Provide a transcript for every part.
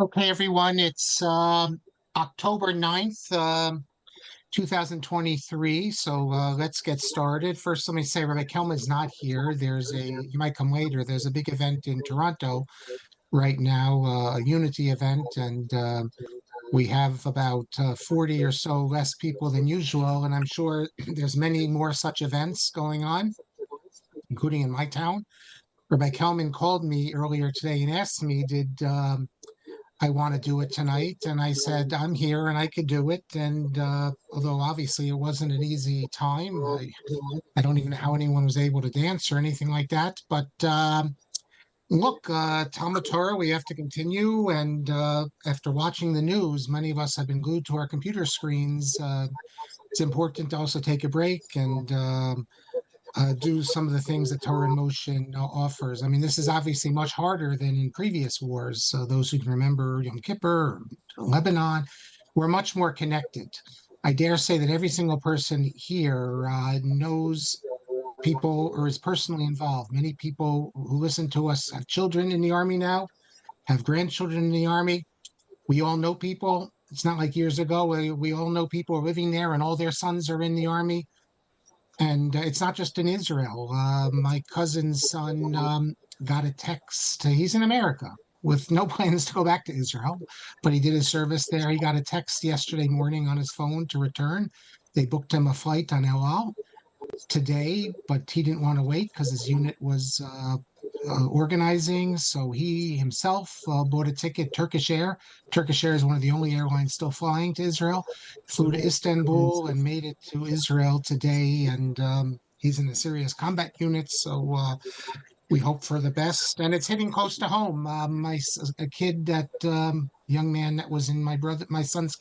Okay, everyone, it's October 9th, 2023. So let's get started. First, let me say Rabbi Kelm is not here. You might come later. There's a big event in Toronto right now, a unity event, and we have about 40 or so less people than usual. And I'm sure there's many more such events going on, including in my town. Rabbi Kelman called me earlier today and asked me, did I want to do it tonight? And I said, I'm here and I could do it. And although obviously it wasn't an easy time, I don't even know how anyone was able to dance or anything like that. But look, Talmud Torah, we have to continue. And after watching the news, many of us have been glued to our computer screens. It's important to also take a break and do some of the things that Torah in Motion offers. I mean, this is obviously much harder than in previous wars. So those who can remember Yom Kippur, Lebanon, we're much more connected. I dare say that every single person here knows people or is personally involved. Many people who listen to us have children in the Army now, have grandchildren in the Army. We all know people. It's not like years ago. We all know people living there and all their sons are in the Army. And it's not just in Israel. My cousin's son got a text. He's in America with no plans to go back to Israel, but he did his service there. He got a text yesterday morning on his phone to return. They booked him a flight on El Al today, but he didn't want to wait because his unit was organizing. So he himself bought a ticket, Turkish Air. Turkish Air is one of the only airlines still flying to Israel. Flew to Istanbul and made it to Israel today. And he's in a serious combat unit. So we hope for the best. And it's hitting close to home. A kid, young man that was in my son's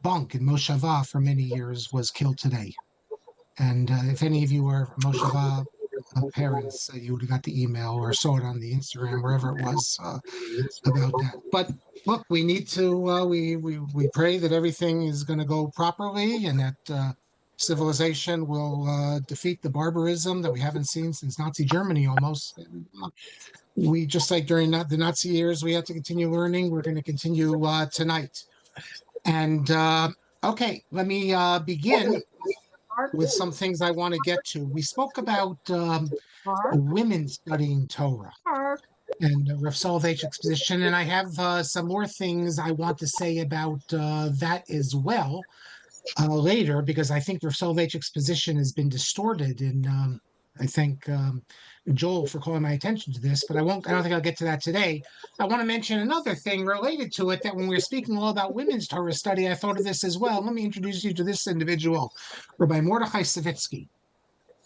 bunk in Moshava for many years was killed today. And if any of you are Moshava parents, you would have got the email or saw it on the Instagram, wherever it was, about that. But look, we need to we pray that everything is going to go properly and that civilization will defeat the barbarism that we haven't seen since Nazi Germany almost. And, we just like during the Nazi years, we had to continue learning. We're going to continue tonight. And okay, let me begin with some things I want to get to. We spoke about women studying Torah and Rav Soloveitchik's position, and I have some more things I want to say about that as well later, because I think Rav Soloveitchik's position has been distorted, and I thank Joel for calling my attention to this, but I don't think I'll get to that today. I want to mention another thing related to it, that when we were speaking all about women's Torah study, I thought of this as well. Let me introduce you to this individual, Rabbi Mordechai Savitsky,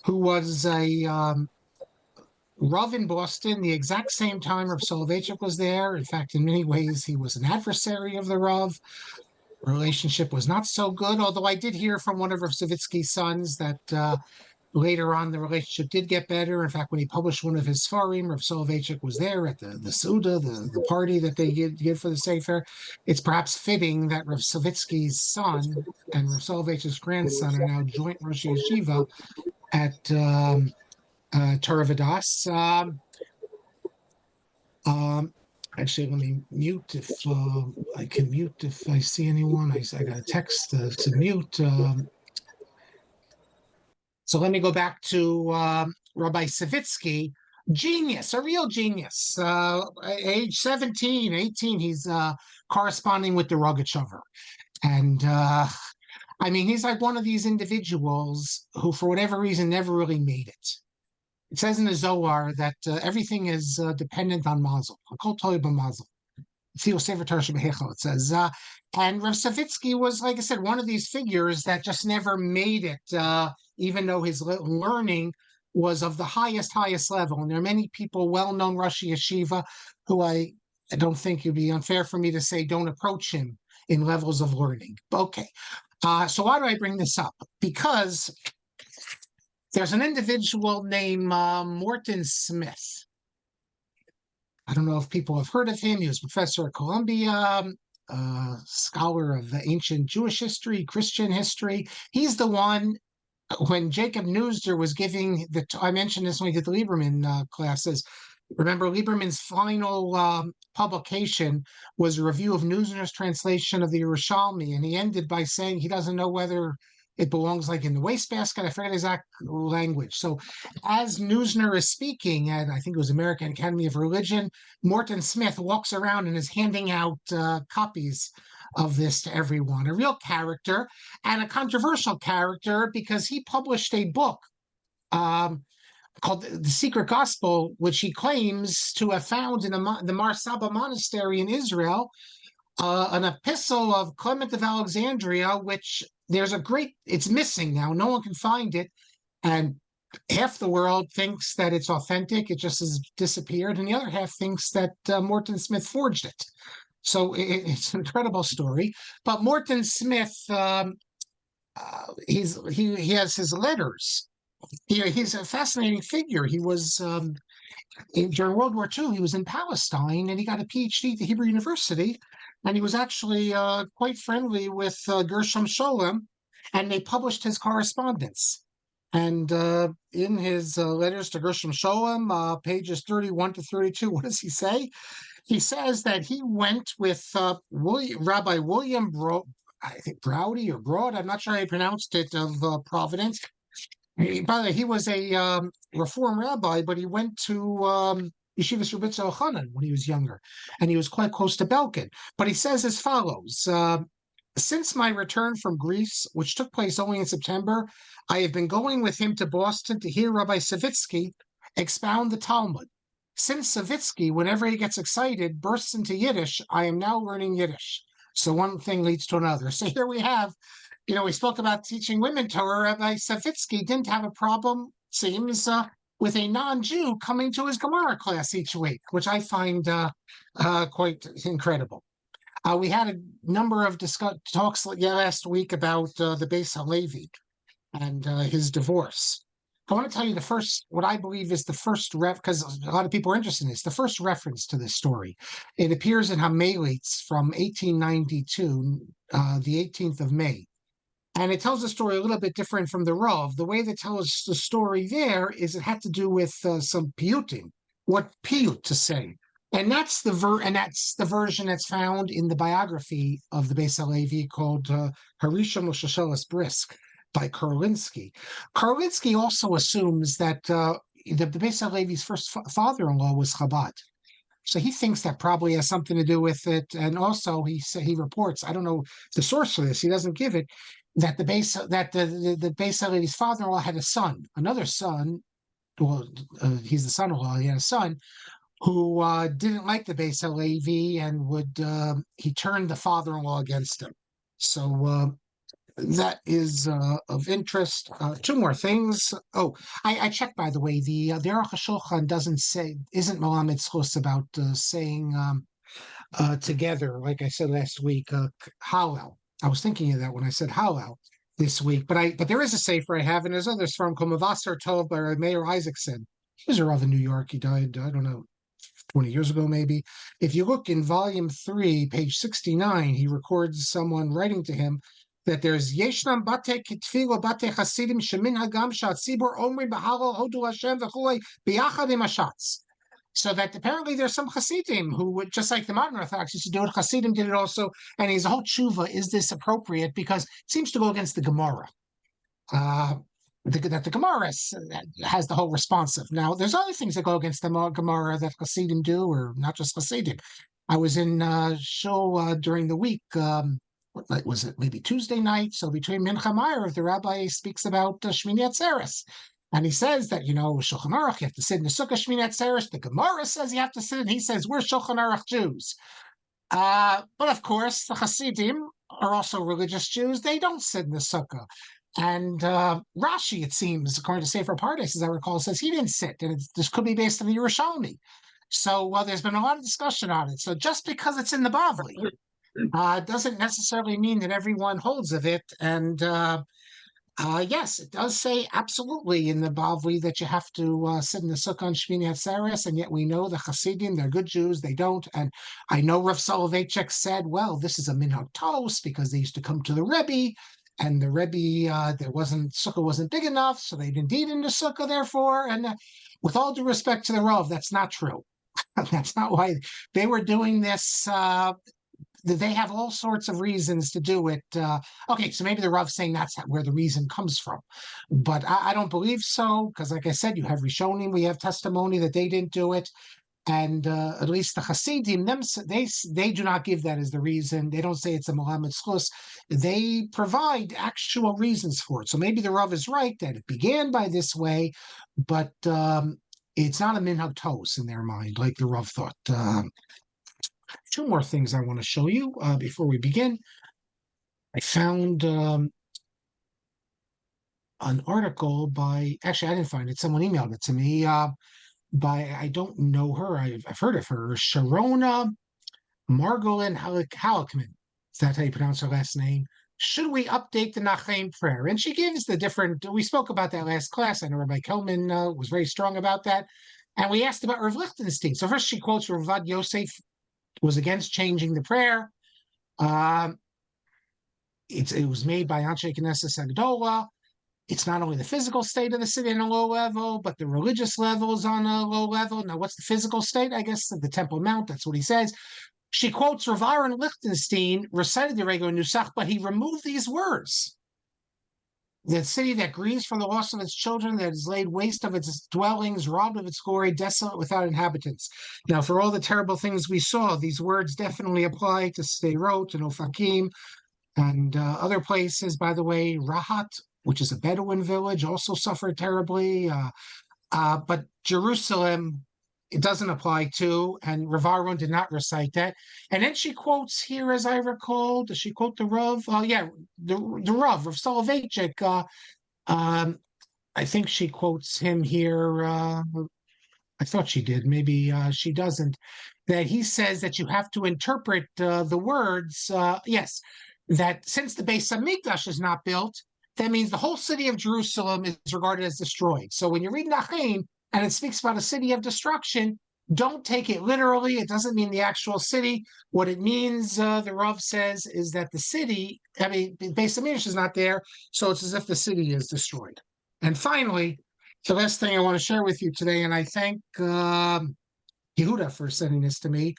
who was a Rav in Boston the exact same time Rav Soloveitchik was there. In fact, in many ways, he was an adversary of the Rav. Relationship was not so good, although I did hear from one of Rav Savitsky's sons that later on the relationship did get better. In fact, when he published one of his Sfarim, Rav Soloveitchik was there at the Suda, the party that they did for the Sefer. It's perhaps fitting that Rav Savitsky's son and Rav Soloveitchik's grandson are now joint Rosh Yeshiva at Torah Vodaas. Actually, let me mute if I can mute if I see anyone. I got a text to mute. So let me go back to Rabbi Savitsky. Genius, a real genius. Age 17, 18, he's corresponding with the Rogachover. And I mean, he's like one of these individuals who, for whatever reason, never really made it. It says in the Zohar that everything is dependent on mazel. It says, and Rav Savitsky was, like I said, one of these figures that just never made it, even though his learning was of the highest level. And there are many people, well-known Rosh Yeshiva, who I don't think it'd be unfair for me to say don't approach him in levels of learning. Okay, so why do I bring this up? Because there's an individual named Morton Smith. I don't know if people have heard of him. He was a professor at Columbia, scholar of ancient Jewish history, Christian history. He's the one, when Jacob Neusder was giving I mentioned this when we did the Lieberman classes, Remember, Lieberman's final publication was a review of Neusner's translation of the Yerushalmi, and he ended by saying he doesn't know whether it belongs like in the wastebasket. I forget the exact language. So, as Neusner is speaking at, I think it was American Academy of Religion, Morton Smith walks around and is handing out copies of this to everyone. A real character and a controversial character because he published a book. Called The Secret Gospel, which he claims to have found in the Mar Saba monastery in Israel, an epistle of Clement of Alexandria, which it's missing now. No one can find it. And half the world thinks that it's authentic. It just has disappeared. And the other half thinks that Morton Smith forged it. So it's an incredible story. But Morton Smith, he has his letters. He's a fascinating figure. He was during World War II. He was in Palestine, and he got a PhD at the Hebrew University. And he was actually quite friendly with Gershom Scholem, and they published his correspondence. And in his letters to Gershom Scholem, pages 31 to 32, what does he say? He says that he went with Rabbi William I think Browdy or Broad. I'm not sure how he pronounced it, of Providence. By the way, he was a Reform rabbi, but he went to Yeshivas Rebbetzin Elchanan when he was younger, and he was quite close to Belkin. But he says as follows: since my return from Greece, which took place only in September, I have been going with him to Boston to hear Rabbi Savitsky expound the Talmud. Since Savitsky, whenever he gets excited, bursts into Yiddish, I am now learning Yiddish. So one thing leads to another. So here we have. We spoke about teaching women Torah. Rabbi Savitsky didn't have a problem, seems, with a non-Jew coming to his Gemara class each week, which I find quite incredible. We had a number of talks last week about the Beis Halevi and his divorce. I want to tell you what I believe is the first because a lot of people are interested in this, the first reference to this story. It appears in Hamelitz from 1892, the 18th of May. And it tells the story a little bit different from the Rav. The way that tells the story there is it had to do with some piyutim, what piyut to say. And that's the version that's found in the biography of the Beis Halevi called Harisha Moshe Brisk by Karolinsky. Karolinsky also assumes that the Beis Halevi's first father-in-law was Chabad. So he thinks that probably has something to do with it. And also he reports, I don't know the source for this, he doesn't give it, that the Beis Halevi's father-in-law had a son, another son. Well, he's the son-in-law. He had a son who didn't like the Beis Halevi and he turned the father-in-law against him. So that is of interest. Two more things. Oh, I checked, by the way. The Aruch HaShulchan isn't Melamed Zchus about saying together, like I said last week, Hallel. I was thinking of that when I said Hallel this week, but there is a sefer I have, and there's others from Komavasar Tov by Mayor Isaacson. He was a Rav in New York. He died, I don't know, 20 years ago maybe. If you look in volume 3, page 69, he records someone writing to him that there's Yeshnam Bate Kitfilo Bate Hasidim Shemin Hagam Shat Sibur Omri Bahalo Hodu Hashem V'Chulei B'Yachad Im Hashatz. So that apparently there's some Hasidim who would, just like the modern Orthodox used to do it, Hasidim did it also, and his whole tshuva, is this appropriate? Because it seems to go against the Gemara. That the Gemara has the whole responsive. Now, there's other things that go against the Gemara that Hasidim do, or not just Hasidim. I was in show during the week, what night was it? Maybe Tuesday night. So between Mincha and Ma'ariv, the rabbi speaks about Shmini Atzeres. And he says that, Shulchan Aruch, you have to sit in the Sukkah Shmini Atzeres. The Gemara says you have to sit, and he says, we're Shulchan Aruch Jews. But of course, the Hasidim are also religious Jews. They don't sit in the Sukkah. And Rashi, it seems, according to Sefer Pardes, as I recall, says he didn't sit. And this could be based on the Yerushalmi. So, there's been a lot of discussion on it. So just because it's in the Bavli doesn't necessarily mean that everyone holds of it. And yes, it does say absolutely in the Bavli that you have to sit in the Sukkah on Shmini Atzeres, and yet we know the Hasidim, they're good Jews, they don't. And I know Rav Soloveitchik said, well, this is a minhag tos because they used to come to the Rebbe, and the Rebbe, Sukkah wasn't big enough, so they didn't eat in the Sukkah, therefore. And With all due respect to the Rav, that's not true. That's not why they were doing this. They have all sorts of reasons to do it. Okay, so maybe the Rav's saying that's where the reason comes from. But I don't believe so, because like I said, you have Rishonim, we have testimony that they didn't do it. And at least the Hasidim, they do not give that as the reason. They don't say it's a Muhammad Schluss. They provide actual reasons for it. So maybe the Rav is right that it began by this way, but it's not a minhag tos in their mind, like the Rav thought. Two more things I want to show you before we begin. I found an article by, actually, I didn't find it. Someone emailed it to me by, I don't know her. I've heard of her, Sharona Margolin Halakman. Is that how you pronounce her last name? Should we update the Nachem prayer? And she gives the different, we spoke about that last class. I know Rabbi Kelman was very strong about that. And we asked about Rav Lichtenstein. So first she quotes Rav Yosef was against changing the prayer. It was made by Anshe Knesset Agdola. It's not only the physical state of the city on a low level, but the religious level is on a low level. Now, what's the physical state? I guess the Temple Mount, that's what he says. She quotes Rav Aaron Lichtenstein, recited the regular Nusach, but he removed these words. The city that grieves for the loss of its children, that is laid waste of its dwellings, robbed of its glory, desolate without inhabitants. Now, for all the terrible things we saw, these words definitely apply to Sderot and Ofakim and other places. By the way, Rahat, which is a Bedouin village, also suffered terribly. But Jerusalem, it doesn't apply to, and Rav Aaron did not recite that. And then she quotes here, as I recall, does she quote the Rav? The Rav Soloveitchik. I think she quotes him here. I thought she did. Maybe she doesn't. That he says that you have to interpret the words. Yes, that since the Beis Hamikdash is not built, that means the whole city of Jerusalem is regarded as destroyed. So when you read Nachem and it speaks about a city of destruction, don't take it literally. It doesn't mean the actual city. What it means, the Rav says, is that the city, Beis Hamikdash is not there, so it's as if the city is destroyed. And finally, the last thing I want to share with you today, and I thank Yehuda for sending this to me.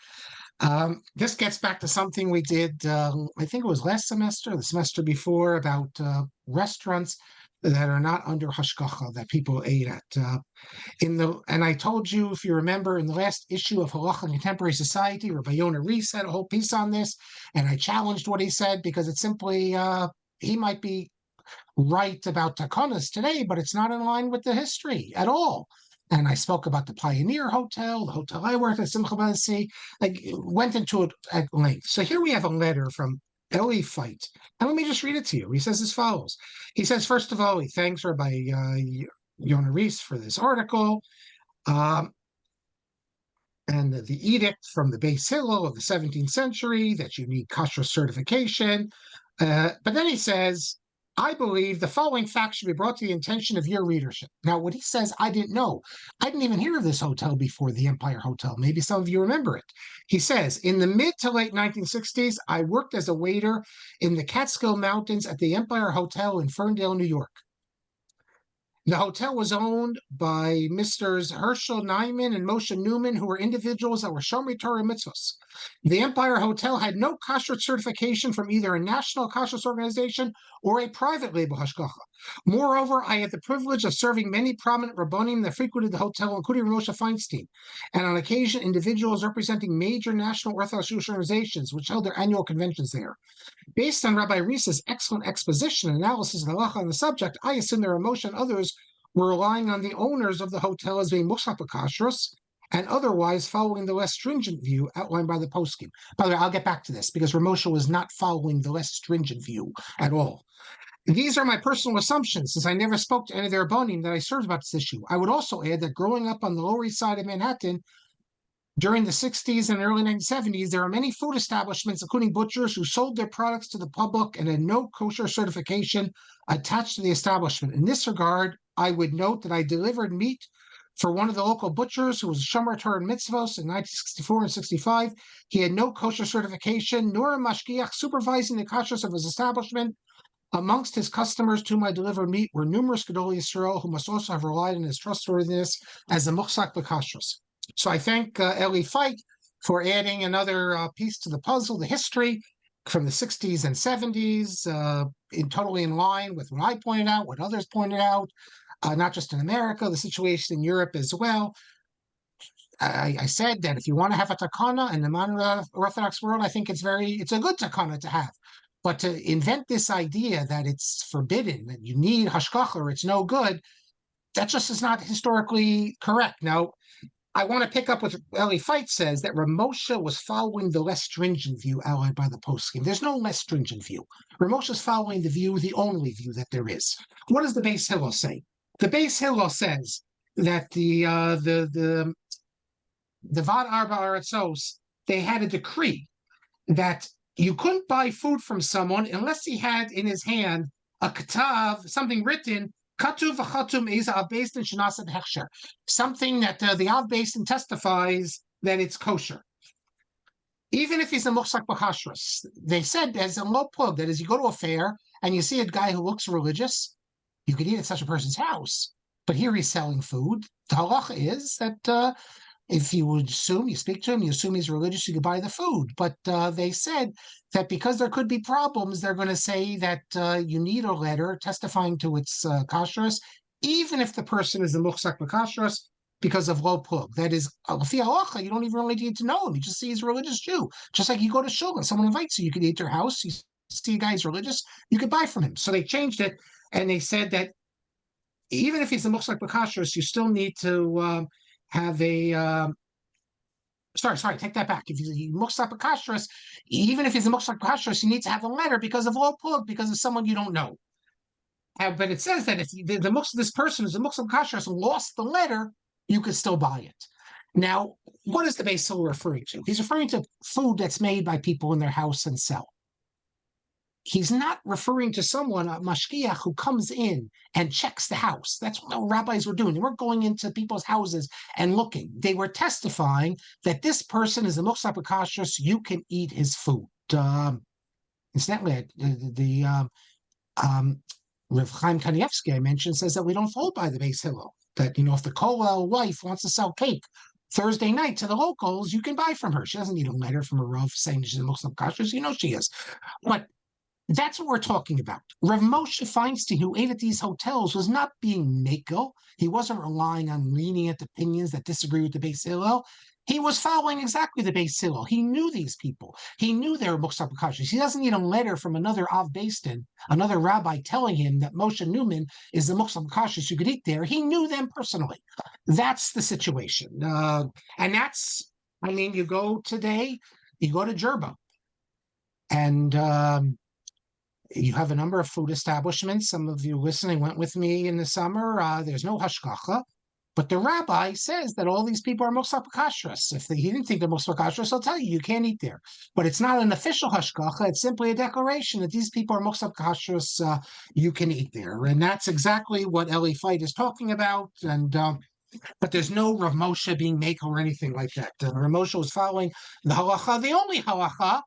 This gets back to something we did, I think it was last semester, the semester before, about restaurants that are not under hashgachah that people ate at. And I told you, if you remember, in the last issue of Halacha in Contemporary Society, Rabbi Yonah Rees had a whole piece on this, and I challenged what he said because it's simply he might be right about takonas today, but it's not in line with the history at all. And I spoke about the Pioneer Hotel, the hotel I worked at, Simcha B'Nasi. I went into it at length. So here we have a letter from Eli Feit. And let me just read it to you. He says as follows. He says, first of all, he thanks Rabbi Yonah Rees for this article. And the edict from the Beis Hillel of the 17th century that you need kosher certification. But then he says, I believe the following facts should be brought to the attention of your readership. Now, what he says, I didn't know. I didn't even hear of this hotel before, the Empire Hotel. Maybe some of you remember it. He says, in the mid to late 1960s, I worked as a waiter in the Catskill Mountains at the Empire Hotel in Ferndale, New York. The hotel was owned by Misters Herschel Nyman and Moshe Newman, who were individuals that were Shomer Torah mitzvos. The Empire Hotel had no kosher certification from either a national kosher organization or a private label hashgachah. Moreover, I had the privilege of serving many prominent rabbanim that frequented the hotel, including Moshe Feinstein, and on occasion, individuals representing major national Orthodox Jewish organizations, which held their annual conventions there. Based on Rabbi Rees's excellent exposition and analysis of the halacha on the subject, I assume there are Moshe and others were relying on the owners of the hotel as being mushaf kashrus and otherwise following the less stringent view outlined by the poskim. By the way, I'll get back to this because Ramosha was not following the less stringent view at all. These are my personal assumptions, since I never spoke to any of the rabbanim that I served about this issue. I would also add that growing up on the Lower East Side of Manhattan, during the 60s and early 1970s, there are many food establishments, including butchers, who sold their products to the public and had no kosher certification attached to the establishment. In this regard, I would note that I delivered meat for one of the local butchers who was a Shomer Torah mitzvos in 1964 and 65. He had no kosher certification, nor a mashgiach supervising the kashrus of his establishment. Amongst his customers to whom I deliver meat were numerous Gedolei Yisrael who must also have relied on his trustworthiness as a muchzak b'kashrus. So I thank Eli Feit for adding another piece to the puzzle, the history from the 60s and 70s, totally in line with what I pointed out, what others pointed out, not just in America, the situation in Europe as well. I said that if you want to have a takana in the non-Orthodox world, I think it's a good takana to have. But to invent this idea that it's forbidden, that you need hashgachah, or it's no good, that just is not historically correct. Now, I want to pick up what Eli Feit says, that Ramosha was following the less stringent view outlined by the poskim. There's no less stringent view. Ramosha is following the only view that there is. What does the Beis Hillel say? The Beis Hillel says that the Vad Arba Aratzos, they had a decree that you couldn't buy food from someone unless he had in his hand a katav, something written, katuv v'chatum eza av beis din shenasa b'hechsher, something that the av beis din testifies that it's kosher. Even if he's a muchzak b'kashrus, they said there's a low plug, that is, you go to a fair and you see a guy who looks religious, you could eat at such a person's house, but here he's selling food. The halacha is that if you would assume, you speak to him, you assume he's religious, you could buy the food. But they said that because there could be problems, they're going to say that you need a letter testifying to its kashrus, even if the person is a muchzak b'kashrus, because of low plug. That is, l'fi halacha, you don't even really need to know him. You just see he's a religious Jew. Just like you go to shul and someone invites you, you could eat their house, you see a guy who's religious, you could buy from him. So they changed it, and they said that even if he's a muchzak b'kashrus, you still need to have a sorry, take that back. If he's a muchzak b'kashrus, even if he's a muchzak b'kashrus, you need to have a letter because of low plug, because of someone you don't know. But it says that if this person is a muchzak b'kashrus and lost the letter, you could still buy it. Now, what is the Beis Hillel referring to? He's referring to food that's made by people in their house and sell. He's not referring to someone, a mashgiach, who comes in and checks the house. That's what the rabbis were doing. They weren't going into people's houses and looking. They were testifying that this person is a muchzak b'kashrus, you can eat his food. Incidentally, Rav Chaim Kanievsky, I mentioned, says that we don't hold by the Beis Hillel. That, if the Kollel wife wants to sell cake Thursday night to the locals, you can buy from her. She doesn't need a letter from a Rav saying she's a muchzak b'kashrus. She is. But that's what we're talking about. Rav Moshe Feinstein, who ate at these hotels, was not being makel. He wasn't relying on lenient opinions that disagree with the Beis Hillel. He was following exactly the Beis Hillel. He knew these people. He knew they were muchzak b'kashrus. He doesn't need a letter from another Av Beis Din, another rabbi telling him that Moshe Newman is the muchzak b'kashrus you could eat there. He knew them personally. That's the situation. And that's, you go today, you go to Jerba, and you have a number of food establishments. Some of you listening went with me in the summer. There's no hashgachah, but the rabbi says that all these people are muchzak b'kashrus. If he didn't think they're muchzak b'kashrus, he'll tell you can't eat there. But it's not an official hashgachah. It's simply a declaration that these people are muchzak b'kashrus. You can eat there, and that's exactly what Eli Feit is talking about. And but there's no Rav Moshe being makel or anything like that. Rav Moshe was following the halacha, the only halacha.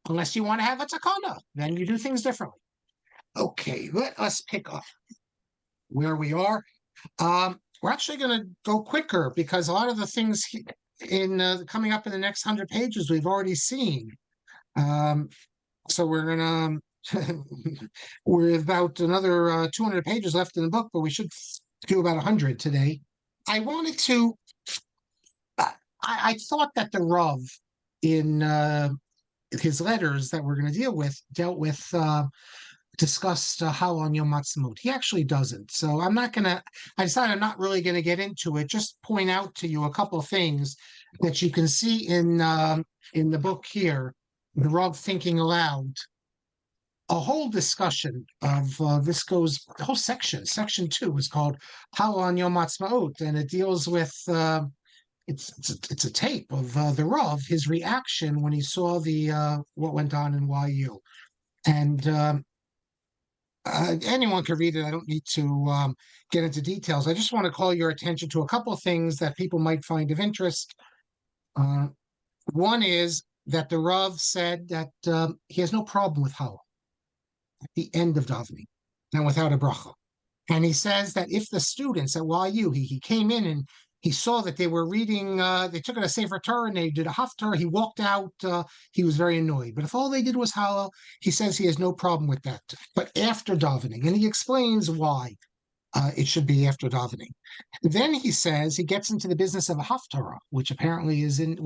Unless you want to have a takana, then you do things differently. Okay, let us pick up where we are. We're actually going to go quicker because a lot of the things in coming up in the next 100 pages we've already seen. So we're going to we're about another 200 pages left in the book, but we should do about 100 today. I wanted to. I thought that the Rav in his letters that we're going to discussed how on Yom ha-Atzmaut. He actually doesn't. So I decided I'm not really going to get into it. Just point out to you a couple of things that you can see in the book here, the Rav Thinking Aloud. A whole discussion of the whole section. Section 2 is called How on Yom ha-Atzmaut, and it deals with it's a tape of the Rav, his reaction when he saw the what went on in YU, and anyone can read it. I don't need to get into details. I just want to call your attention to a couple of things that people might find of interest. One is that the Rav said that he has no problem with halal. at the end of davening and without a bracha. And he says that if the students at YU, he came in and he saw that they were reading, they took it a Sefer Torah and they did a haftarah, he walked out, he was very annoyed. But if all they did was Hallel, he says he has no problem with that. But after davening, and he explains why it should be after davening. Then he says he gets into the business of a haftarah, which apparently is in the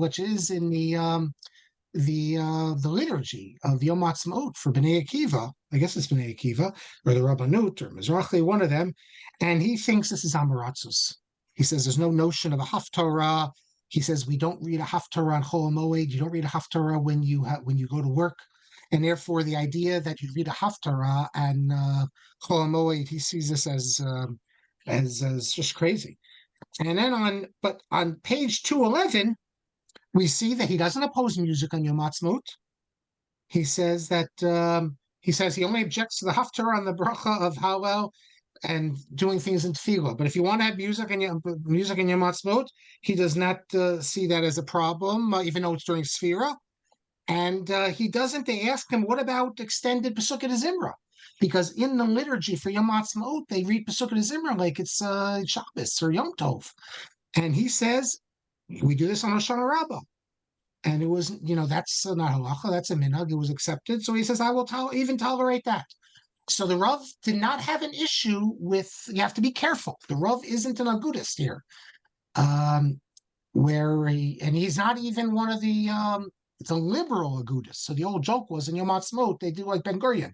liturgy of Yom ha-Atzmaut for Bnei Akiva. I guess it's Bnei Akiva, or the Rabbanut, or Mizrachi, one of them. And he thinks this is Amaratzus. He says there's no notion of a haftarah. He says we don't read a haftarah on Chol Moed. You don't read a haftarah when you go to work. And therefore, the idea that you read a haftarah and Chol Moed, he sees this as just crazy. And then on page 211, we see that he doesn't oppose music on Yom ha-Atzmaut. He says that he only objects to the haftarah on the bracha of Hallel and doing things in tefillah. But if you want to have music in Yom ha-Atzmaut, he does not see that as a problem, even though it's during Sfira. And he doesn't. They ask him, what about extended Pesukei Zimra? Because in the liturgy for Yom ha-Atzmaut, they read Pesukei Zimra like it's Shabbos or Yom Tov. And he says, we do this on Hoshana Rabbah. And it was, that's not halacha, that's a minhag, it was accepted. So he says, I will even tolerate that. So the Rav did not have an issue with, you have to be careful. The Rav isn't an agudist here. And he's not even one of the liberal agudists. So the old joke was in Yom ha-Atzmaut, they do like Ben Gurion.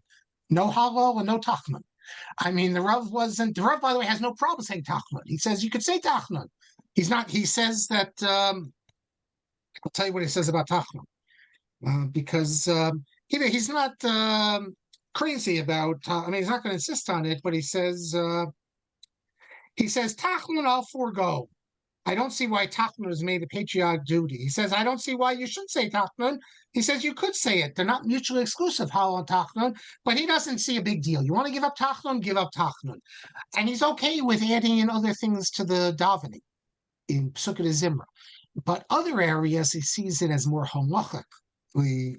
No halal and no tachnon. I mean, the Rav, by the way, has no problem saying tachnon. He says you could say tachnon. He says that, I'll tell you what he says about tachnon, because he's not crazy about, he's not going to insist on it, but he says tachnon I'll forego. I don't see why tachnon is made a patriotic duty. He says, I don't see why you should say tachnon. He says you could say it. They're not mutually exclusive, halal and tachnon, but he doesn't see a big deal. You want to give up tachnon, give up tachnon. And he's okay with adding in other things to the davening in Pesukei Zimra. But other areas, he sees it as more halachically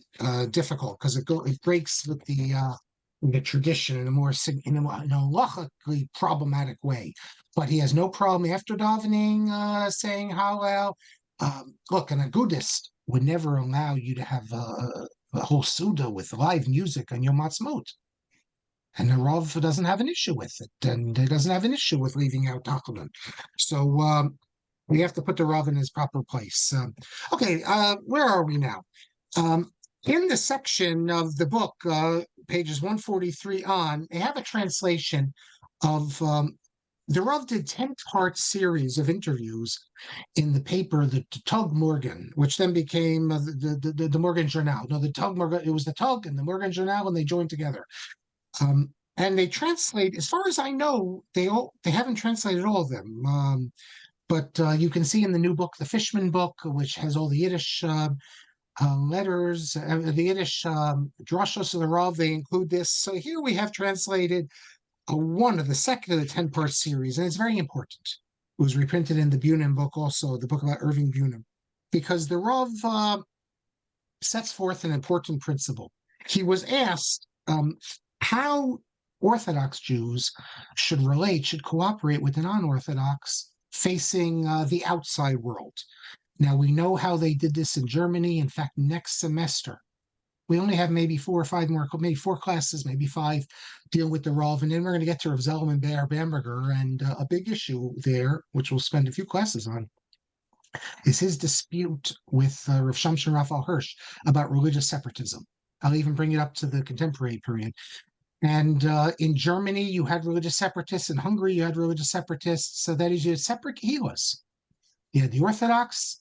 difficult because it breaks with the tradition in a more halachically problematic way. But he has no problem after davening saying Hallel. Look, an agudist would never allow you to have a whole Suda with live music on Yom ha-Atzmaut. And the Rav doesn't have an issue with it, and he doesn't have an issue with leaving out tachnon. So we have to put the Rav in his proper place. Where are we now? In the section of the book, pages 143 on, they have a translation of the Rav did 10-part series of interviews in the paper, the Tug Morgan, which then became the Morgan Journal. No, the Tug Morgan, it was the Tug and the Morgan Journal, and they joined together. And they translate, as far as I know, they haven't translated all of them. But you can see in the new book, the Fishman book, which has all the Yiddish letters, the Yiddish drashos of the Rav, they include this. So here we have translated one of the second of the 10-part series, and it's very important. It was reprinted in the Bunim book also, the book about Irving Bunim, because the Rav sets forth an important principle. He was asked how Orthodox Jews should cooperate with the non-Orthodox facing the outside world. Now, we know how they did this in Germany. In fact, next semester, we only have maybe 4 or 5 more, maybe 4 classes, maybe 5, deal with the Rav. And then we're going to get to Rav Zalman Ber Bamberger, and a big issue there, which we'll spend a few classes on, is his dispute with Rav Shamshon Raphael Hirsch about religious separatism. I'll even bring it up to the contemporary period. And in Germany, you had religious separatists. In Hungary, you had religious separatists. So that is, you had separate kehillas. You had the Orthodox.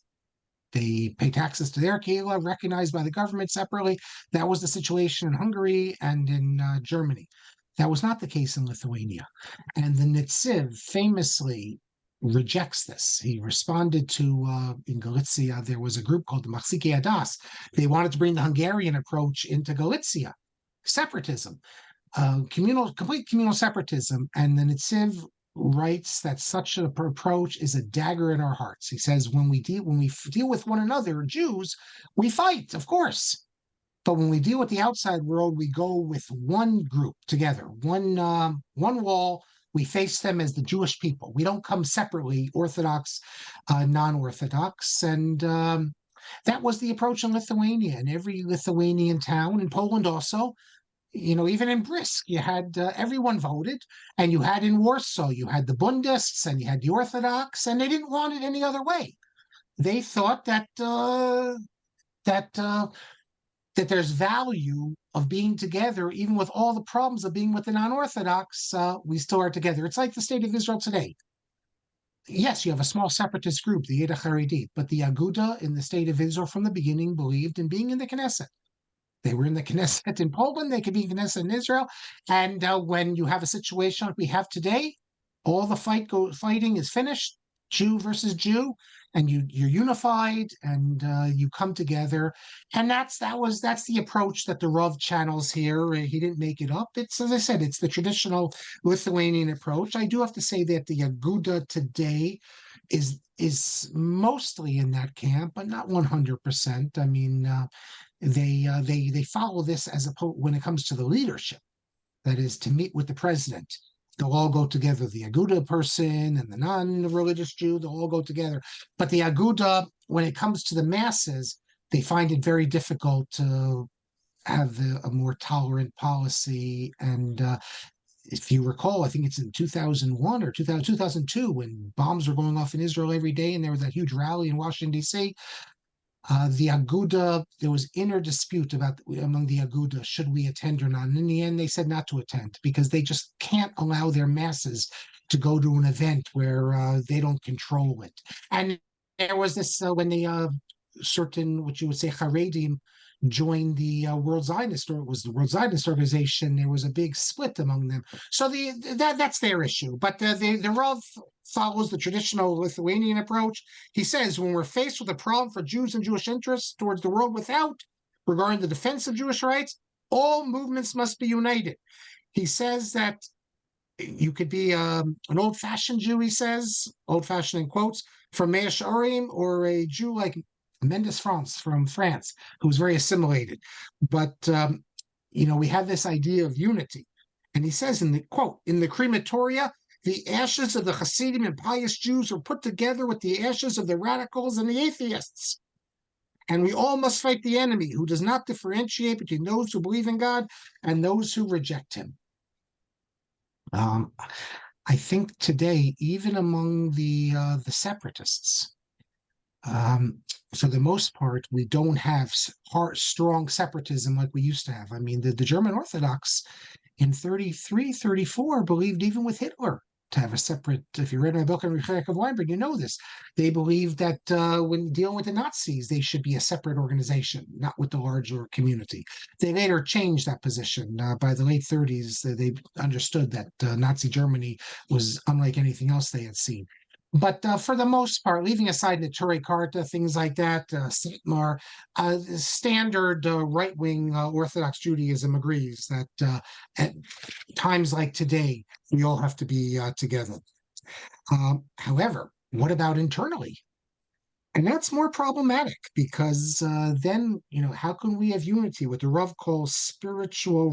They pay taxes to their kehillah, recognized by the government separately. That was the situation in Hungary and in Germany. That was not the case in Lithuania. And the Netziv famously rejects this. He responded to, in Galicia, there was a group called the Machzikei Adas. They wanted to bring the Hungarian approach into Galicia, separatism. Complete communal separatism, and the Netziv writes that such an approach is a dagger in our hearts. He says when we deal with one another, Jews, we fight, of course. But when we deal with the outside world, we go with one group together, one wall. We face them as the Jewish people. We don't come separately, Orthodox, non-Orthodox, and that was the approach in Lithuania. In every Lithuanian town, in Poland also, even in Brisk, you had everyone voted, and you had in Warsaw, you had the Bundists and you had the Orthodox, and they didn't want it any other way. They thought that that there's value of being together, even with all the problems of being with the non-Orthodox. We still are together. It's like the state of Israel today. Yes, you have a small separatist group, the Yiddish Haredi, but the Aguda in the state of Israel from the beginning believed in being in the Knesset. They were in the Knesset in Poland. They could be in the Knesset in Israel. And when you have a situation like we have today, all the fighting is finished, Jew versus Jew, and you're unified and you come together. And that's the approach that the Rav channels here. He didn't make it up. It's, as I said, it's the traditional Lithuanian approach. I do have to say that the Aguda today is mostly in that camp, but not 100%. I mean, they follow this as when it comes to the leadership, that is to meet with the president. They'll all go together. The Aguda person and the non-religious Jew, they'll all go together. But the Aguda, when it comes to the masses, they find it very difficult to have a more tolerant policy. And if you recall, I think it's in 2001 or 2002, when bombs were going off in Israel every day, and there was that huge rally in Washington, D.C., the Aguda, there was inner dispute among the Aguda, should we attend or not? And in the end, they said not to attend because they just can't allow their masses to go to an event where they don't control it. And there was this, when the certain, what you would say, Haredim joined the World Zionist, or it was the World Zionist Organization, there was a big split among them. So that's their issue. But the Rav follows the traditional Lithuanian approach. He says, when we're faced with a problem for Jews and Jewish interests towards the world without, regarding the defense of Jewish rights, all movements must be united. He says that you could be an old-fashioned Jew, he says, old-fashioned in quotes, from meah she'arim, or a Jew like Mendes France from France, who was very assimilated. But, we have this idea of unity. And he says in the quote, in the crematoria, the ashes of the Hasidim and pious Jews were put together with the ashes of the radicals and the atheists. And we all must fight the enemy who does not differentiate between those who believe in God and those who reject him. I think today, even among the separatists, for the most part, we don't have strong separatism like we used to have. I mean, the German Orthodox in 33, 34 believed even with Hitler to have a separate, if you read my book on Reich of Weinberg, you know this. They believed that when dealing with the Nazis, they should be a separate organization, not with the larger community. They later changed that position. By the late 30s, they understood that Nazi Germany was unlike anything else they had seen. But for the most part, leaving aside Neturei Karta, things like that, Satmar, standard right-wing Orthodox Judaism agrees that at times like today, we all have to be together. However, what about internally? And that's more problematic because then, how can we have unity with the Rav calls spiritual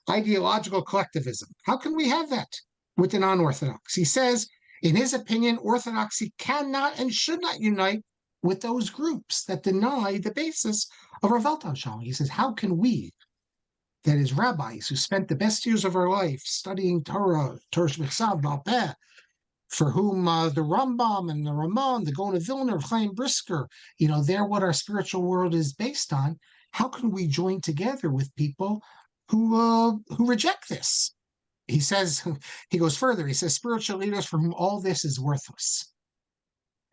ideological collectivism? How can we have that with the non-Orthodox? He says, in his opinion, Orthodoxy cannot and should not unite with those groups that deny the basis of our Weltanschauung. He says, how can we, that is rabbis who spent the best years of our life studying Torah, Shmichsav, Baal Peh, for whom the Rambam and the Ramon, the Gaon of Vilna, Chaim Brisker, they're what our spiritual world is based on. How can we join together with people who reject this? He says, he goes further. He says, spiritual leaders for whom all this is worthless.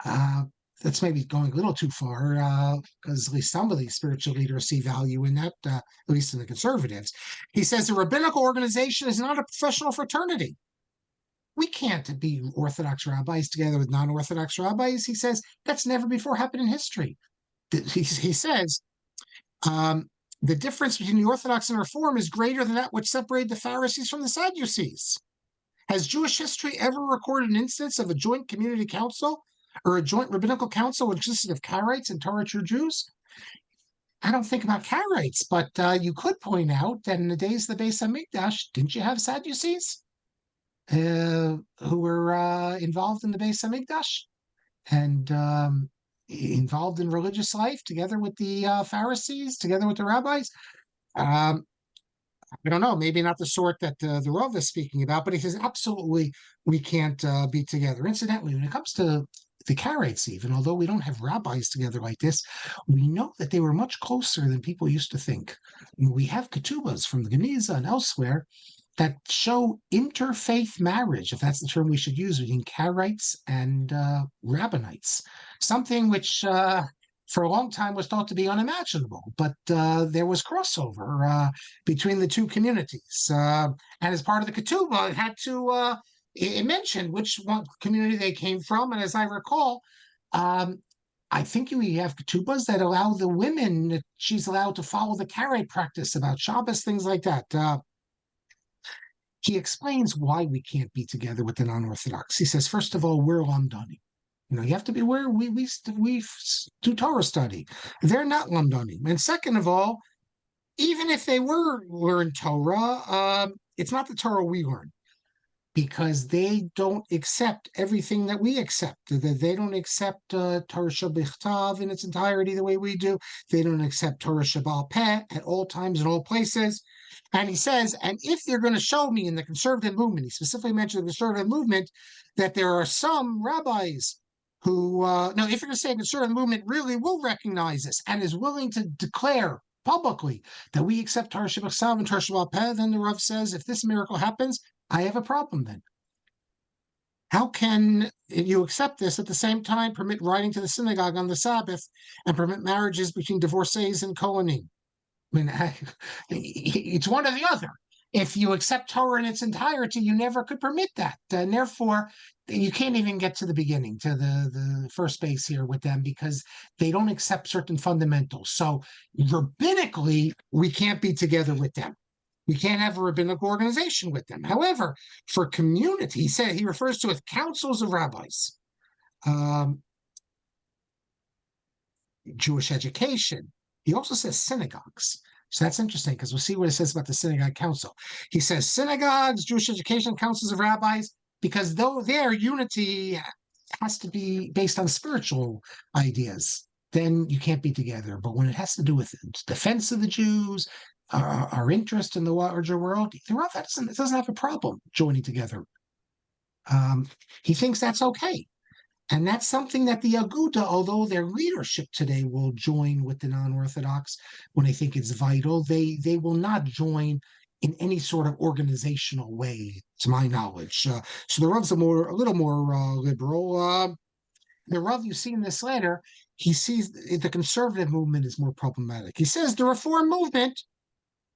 That's maybe going a little too far, because at least some of these spiritual leaders see value in that, at least in the conservatives. He says, the rabbinical organization is not a professional fraternity. We can't be Orthodox rabbis together with non-Orthodox rabbis. He says, that's never before happened in history. He says, the difference between the Orthodox and Reform is greater than that which separated the Pharisees from the Sadducees. Has Jewish history ever recorded an instance of a joint community council or a joint rabbinical council which consisted of Karaites and Torah true Jews? I don't think about Karaites, but you could point out that in the days of the Beis Hamikdash, didn't you have Sadducees who were involved in the Beis Hamikdash and involved in religious life together with the Pharisees, together with the rabbis? Um, I don't know, maybe not the sort that the Rav is speaking about, but he says absolutely we can't be together. Incidentally, when it comes to the Karaites, even although we don't have rabbis together like this, we know that they were much closer than people used to think. We have ketubas from the Geniza and elsewhere that show interfaith marriage, if that's the term we should use, between Karaites and Rabbinites, something which for a long time was thought to be unimaginable, but there was crossover between the two communities. And as part of the ketubah, it had to it mentioned which one community they came from. And as I recall, I think we have ketubas that allow the women, she's allowed to follow the Karaite practice about Shabbos, things like that. He explains why we can't be together with the non-Orthodox. He says, first of all, we're lamdanim. You have to be where we do Torah study. They're not lamdanim. And second of all, even if they were learn Torah, it's not the Torah we learn, because they don't accept everything that we accept. They don't accept Torah Shebichtav in its entirety the way we do. They don't accept Torah Shebal Peh at all times in all places. And he says, and if they're going to show me in the conservative movement, he specifically mentioned the conservative movement, that there are some rabbis who, no, if you're going to say a conservative movement really will recognize this and is willing to declare publicly that we accept Torah Shebichtav and Torah Shebal Peh, then the Rav says, if this miracle happens, I have a problem then. How can you accept this at the same time permit riding to the synagogue on the Sabbath and permit marriages between divorcees and Kohanim? I mean, it's one or the other. If you accept Torah in its entirety, you never could permit that. And therefore, you can't even get to the beginning, to the first base here with them, because they don't accept certain fundamentals. So rabbinically, we can't be together with them. We can't have a rabbinic organization with them. However, for community, he refers to it councils of rabbis, Jewish education. He also says synagogues. So that's interesting, because we'll see what it says about the synagogue council. He says synagogues, Jewish education, councils of rabbis, because though their unity has to be based on spiritual ideas, then you can't be together. But when it has to do with defense of the Jews, our interest in the larger world, the Rav doesn't have a problem joining together. He thinks that's okay. And that's something that the Aguda, although their leadership today will join with the non-Orthodox when they think it's vital, they will not join in any sort of organizational way, to my knowledge. So the Rav's a little more liberal. The Rav you see in this letter, he sees the conservative movement is more problematic. He says the Reform movement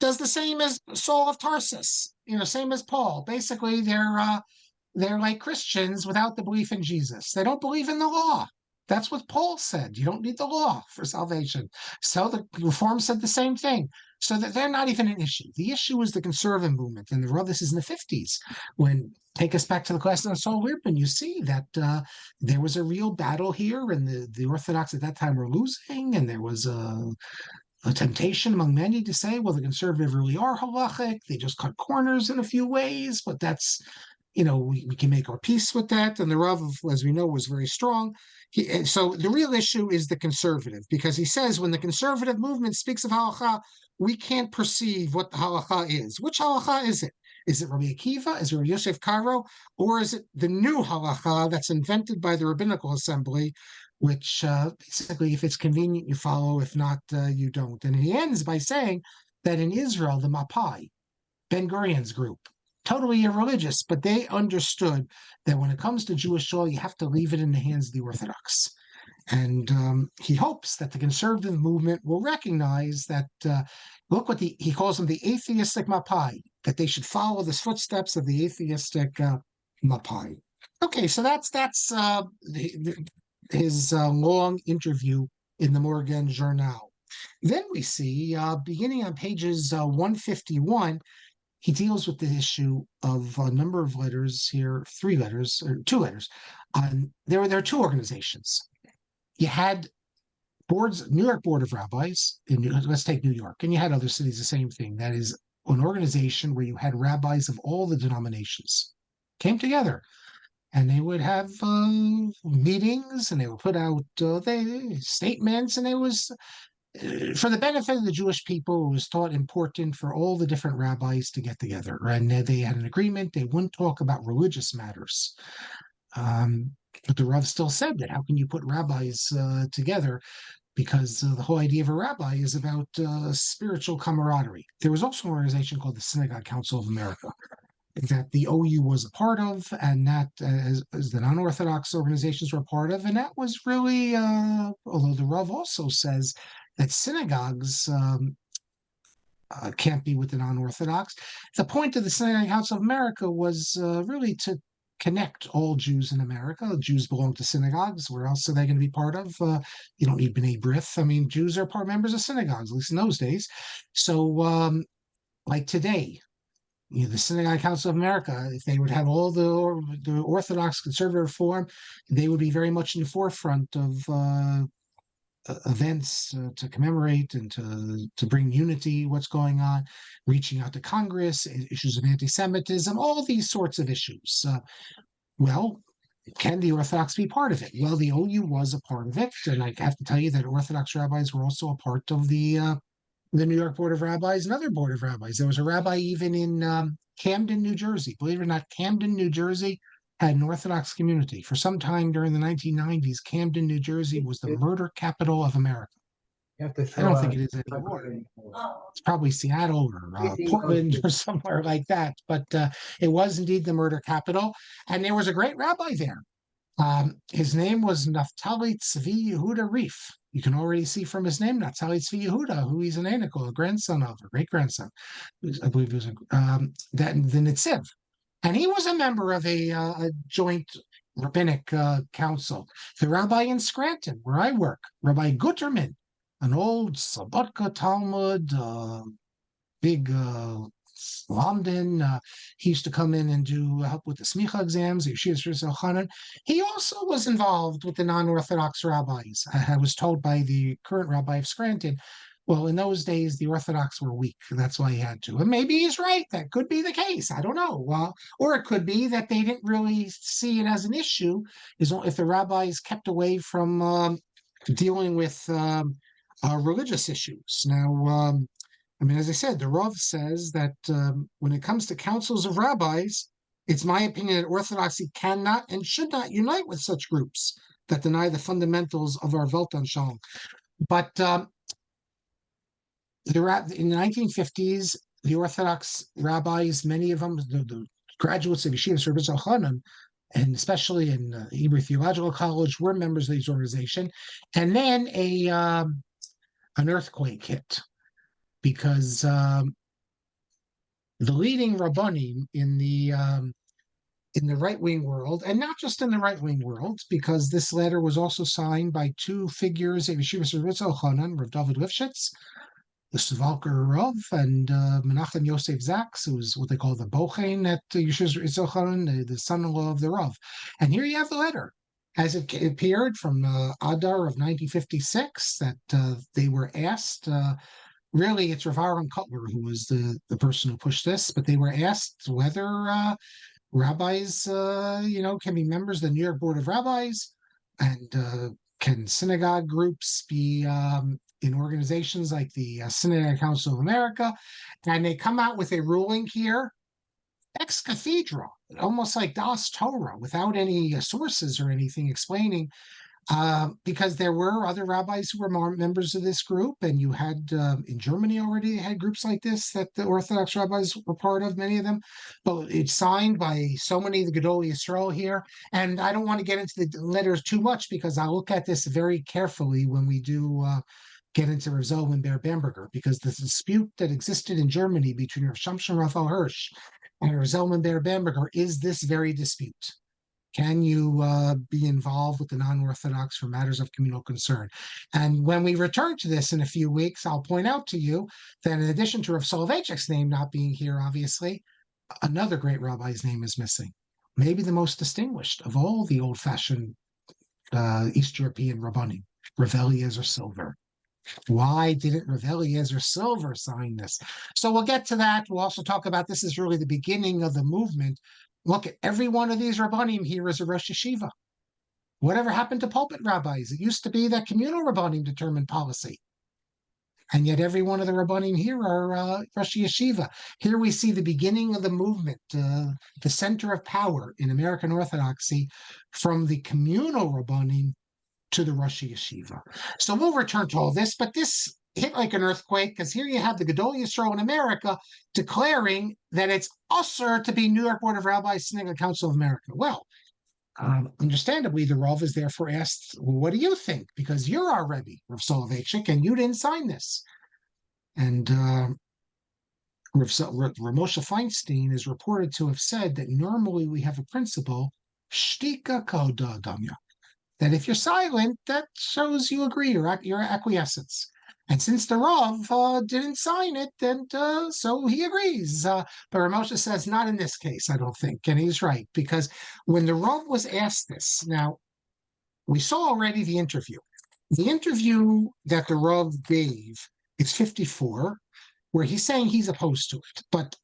does the same as Saul of Tarsus, same as Paul. Basically, they're like Christians without the belief in Jesus. They don't believe in the law. That's what Paul said. You don't need the law for salvation. So the Reform said the same thing. So that they're not even an issue. The issue is the conservative movement. And the Rav, this is in the 50s. When, take us back to the class on Saul Liebman, you see that there was a real battle here, and the Orthodox at that time were losing, and there was a temptation among many to say, well, the conservative really are halachic. They just cut corners in a few ways, but that's, we can make our peace with that. And the Rav, as we know, was very strong. So the real issue is the conservative, because he says when the conservative movement speaks of halacha, we can't perceive what the halacha is. Which halacha is it? Is it Rabbi Akiva? Is it Rabbi Yosef Karo? Or is it the new halacha that's invented by the Rabbinical Assembly, which basically, if it's convenient, you follow. If not, you don't. And he ends by saying that in Israel, the Mapai, Ben Gurion's group, totally irreligious, but they understood that when it comes to Jewish law, you have to leave it in the hands of the Orthodox. And he hopes that the conservative movement will recognize that, look what he calls them, the atheistic Mapai, that they should follow the footsteps of the atheistic Mapai. Okay, so that's his long interview in the Morgan Journal. Then we see, beginning on pages 151, he deals with the issue of a number of letters here, 3 letters, or 2 letters. There are 2 organizations. You had New York Board of Rabbis, let's take New York, and you had other cities, the same thing. That is an organization where you had rabbis of all the denominations came together, and they would have meetings, and they would put out statements, and it was for the benefit of the Jewish people. It was thought important for all the different rabbis to get together, and they had an agreement. They wouldn't talk about religious matters. But the Rav still said that how can you put rabbis together? Because the whole idea of a rabbi is about spiritual camaraderie. There was also an organization called the Synagogue Council of America that the OU was a part of, and that as the non-Orthodox organizations were a part of, and that was really, although the Rav also says that synagogues can't be with the non-Orthodox. The point of the Synagogue Council of America was really to connect all Jews in America. Jews belong to synagogues. Where else are they going to be part of? You don't need B'nai B'rith. I mean, Jews are members of synagogues, at least in those days. So, like today, the Synagogue Council of America, if they would have all the Orthodox conservative reform, they would be very much in the forefront of events to commemorate and to bring unity, what's going on, reaching out to Congress, issues of anti-Semitism, all these sorts of issues. Well, can the Orthodox be part of it? Well, the OU was a part of it, and I have to tell you that Orthodox rabbis were also a part of the New York Board of Rabbis and other Board of Rabbis. There was a rabbi even in Camden, New Jersey. Believe it or not, Camden, New Jersey had an Orthodox community. For some time during the 1990s, Camden, New Jersey was the murder capital of America. I don't think it is anymore. It's probably Seattle or Portland or somewhere like that. But it was indeed the murder capital. And there was a great rabbi there. His name was Naftali Tzvi Yehuda Reif. You can already see from his name, Naftali Tzvi Yehuda, who he's an Anikel, a grandson of, a great-grandson. I believe he was the Nitziv. And he was a member of a joint rabbinic council. The rabbi in Scranton, where I work, Rabbi Guterman, an old Sabatka Talmud, big Lamdan. He used to come in and do help with the smicha exams, the Yeshivas Yochanan. He also was involved with the non-Orthodox rabbis. I was told by the current rabbi of Scranton, well, in those days, the Orthodox were weak. That's why he had to. And maybe he's right. That could be the case. I don't know. Or it could be that they didn't really see it as an issue, if the rabbis kept away from dealing with religious issues. Now, I mean, as I said, the Rav says that when it comes to councils of rabbis, it's my opinion that Orthodoxy cannot and should not unite with such groups that deny the fundamentals of our Weltanschauung. But in the 1950s, the Orthodox rabbis, many of them, the graduates of Yeshivas Rabbi Yochanan, and especially in Hebrew Theological College, were members of these organizations. And then an earthquake hit, because the leading rabbanim in the right-wing world, and not just in the right-wing world, because this letter was also signed by two figures of Yeshivas Rabbi Yochanan, Rav David Lifshitz, the Suvalker Rav, and Menachem Yosef Zaks, who was what they call the Bochen at Yeshivas Rabbi Yochanan, the son-in-law of the Rav. And here you have the letter, as it appeared from Adar of 1956, that they were asked. Really, it's Rav Aaron Cutler who was the person who pushed this, but they were asked whether rabbis, can be members of the New York Board of Rabbis, and can synagogue groups be in organizations like the Synagogue Council of America. And they come out with a ruling here, ex cathedra, almost like Das Torah, without any sources or anything explaining. Because there were other rabbis who were members of this group, and you had in Germany already had groups like this that the Orthodox rabbis were part of, many of them. But it's signed by so many of the Gedolei Yisrael here, and I don't want to get into the letters too much because I'll look at this very carefully when we do get into Rav Zalman Ber Bamberger, because the dispute that existed in Germany between Rav Shamshon Raphael Hirsch and Rav Zalman Ber Bamberger is this very dispute. Can you be involved with the non-Orthodox for matters of communal concern? And when we return to this in a few weeks, I'll point out to you that in addition to Rav Soloveitchik's name not being here, obviously, another great rabbi's name is missing. Maybe the most distinguished of all the old-fashioned East European rabbanim. Rav Eliezer Silver. Why didn't Rav Eliezer Silver sign this? So we'll get to that. We'll also talk about this is really the beginning of the movement. Look, at every one of these rabbanim here is a Rosh Yeshiva. Whatever happened to pulpit rabbis? It used to be that communal rabbanim determined policy. And yet every one of the rabbanim here are Rosh Yeshiva. Here we see the beginning of the movement, the center of power in American Orthodoxy, from the communal rabbanim to the Rosh Yeshiva. So we'll return to all this, but this hit like an earthquake, because here you have the Gedol Yisrael in America declaring that it's usher to be New York Board of Rabbis, Synagogue Council of America. Well, understandably, the Rav is therefore asked, well, what do you think? Because you're our Rebbe, Rav Soloveitchik, and you didn't sign this. And Rav Moshe Feinstein is reported to have said that normally we have a principle, shtika koda damya, that if you're silent, that shows you agree, your acquiescence. And since the Rav didn't sign it, then so he agrees. But Rav Moshe says, not in this case, I don't think. And he's right, because when the Rav was asked this, now, we saw already the interview. The interview that the Rav gave, it's 54, where he's saying he's opposed to it. But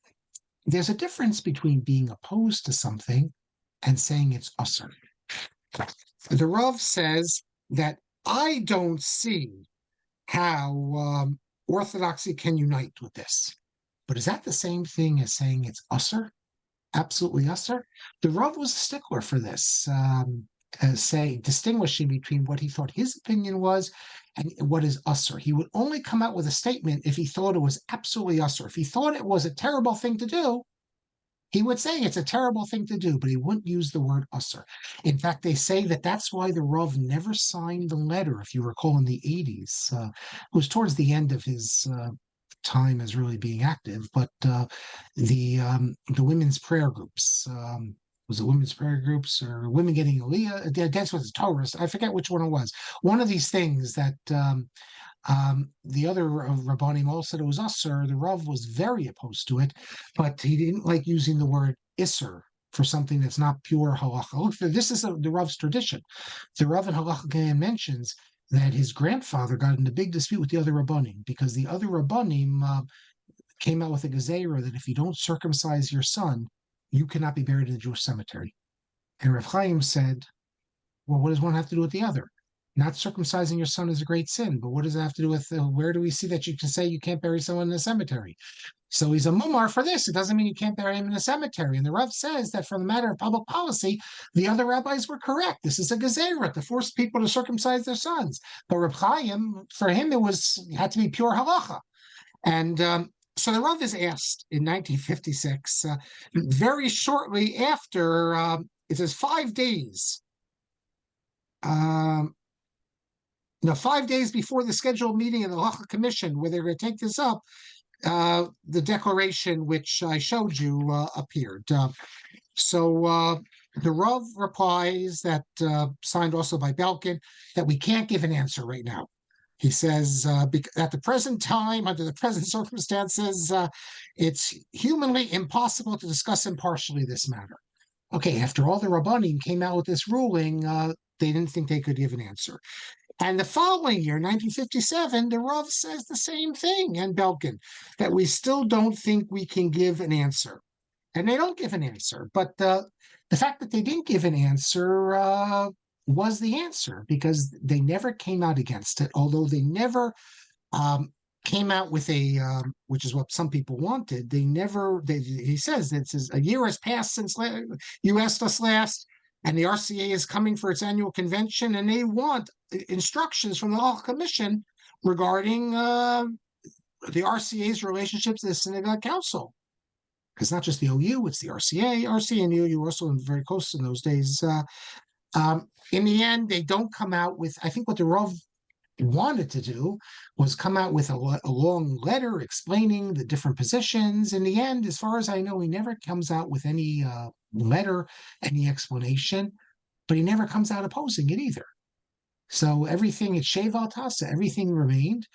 there's a difference between being opposed to something and saying it's usher. The Rav says that I don't see how Orthodoxy can unite with this. But is that the same thing as saying it's usher? Absolutely usher? The Rav was a stickler for this, distinguishing between what he thought his opinion was and what is usher. He would only come out with a statement if he thought it was absolutely usher. If he thought it was a terrible thing to do, he would say it's a terrible thing to do, but he wouldn't use the word usher. In fact, they say that that's why the Rav never signed the letter, if you recall, in the 80s. It was towards the end of his time as really being active, but the women's prayer groups, was it women's prayer groups or women getting aliyah? That's what the Torah, I forget which one it was. One of these things that the other rabbanim all said it was usher. The Rav was very opposed to it, but he didn't like using the word isser for something that's not pure halacha. This is the Rav's tradition. The Rav in Halacha mentions that his grandfather got in a big dispute with the other rabbanim because the other rabbanim came out with a gezerah that if you don't circumcise your son, you cannot be buried in the Jewish cemetery. And Rav Chaim said, well, what does one have to do with the other? Not circumcising your son is a great sin, but what does it have to do with where do we see that you can say you can't bury someone in a cemetery? So he's a mumar for this. It doesn't mean you can't bury him in a cemetery. And the Rav says that from the matter of public policy, the other rabbis were correct. This is a gezerah to force people to circumcise their sons. But Rav Chaim, for him, it had to be pure halacha. And so the Rav is asked in 1956, very shortly after, it says 5 days. 5 days before the scheduled meeting of the Halacha Commission, where they're going to take this up, the declaration which I showed you appeared. So the Rav replies that, signed also by Belkin, that we can't give an answer right now. He says, at the present time, under the present circumstances, it's humanly impossible to discuss impartially this matter. Okay, after all the Rabbanim came out with this ruling, they didn't think they could give an answer. And the following year, 1957, the Rav says the same thing, and Belkin, that we still don't think we can give an answer. And they don't give an answer. But the fact that they didn't give an answer was the answer, because they never came out against it, although they never came out with which is what some people wanted. He says, a year has passed since you asked us last, and the RCA is coming for its annual convention, and they want instructions from the Halacha Commission regarding the RCA's relationships to the Synagogue Council. Because not just the OU, it's the RCA. RCA and OU were also very close in those days. In the end, they don't come out with, I think what the Rav wanted to do was come out with a long letter explaining the different positions. In the end, as far as I know, he never comes out with any letter, any explanation, but he never comes out opposing it either. So everything, it's Sheval Tasa, everything remained.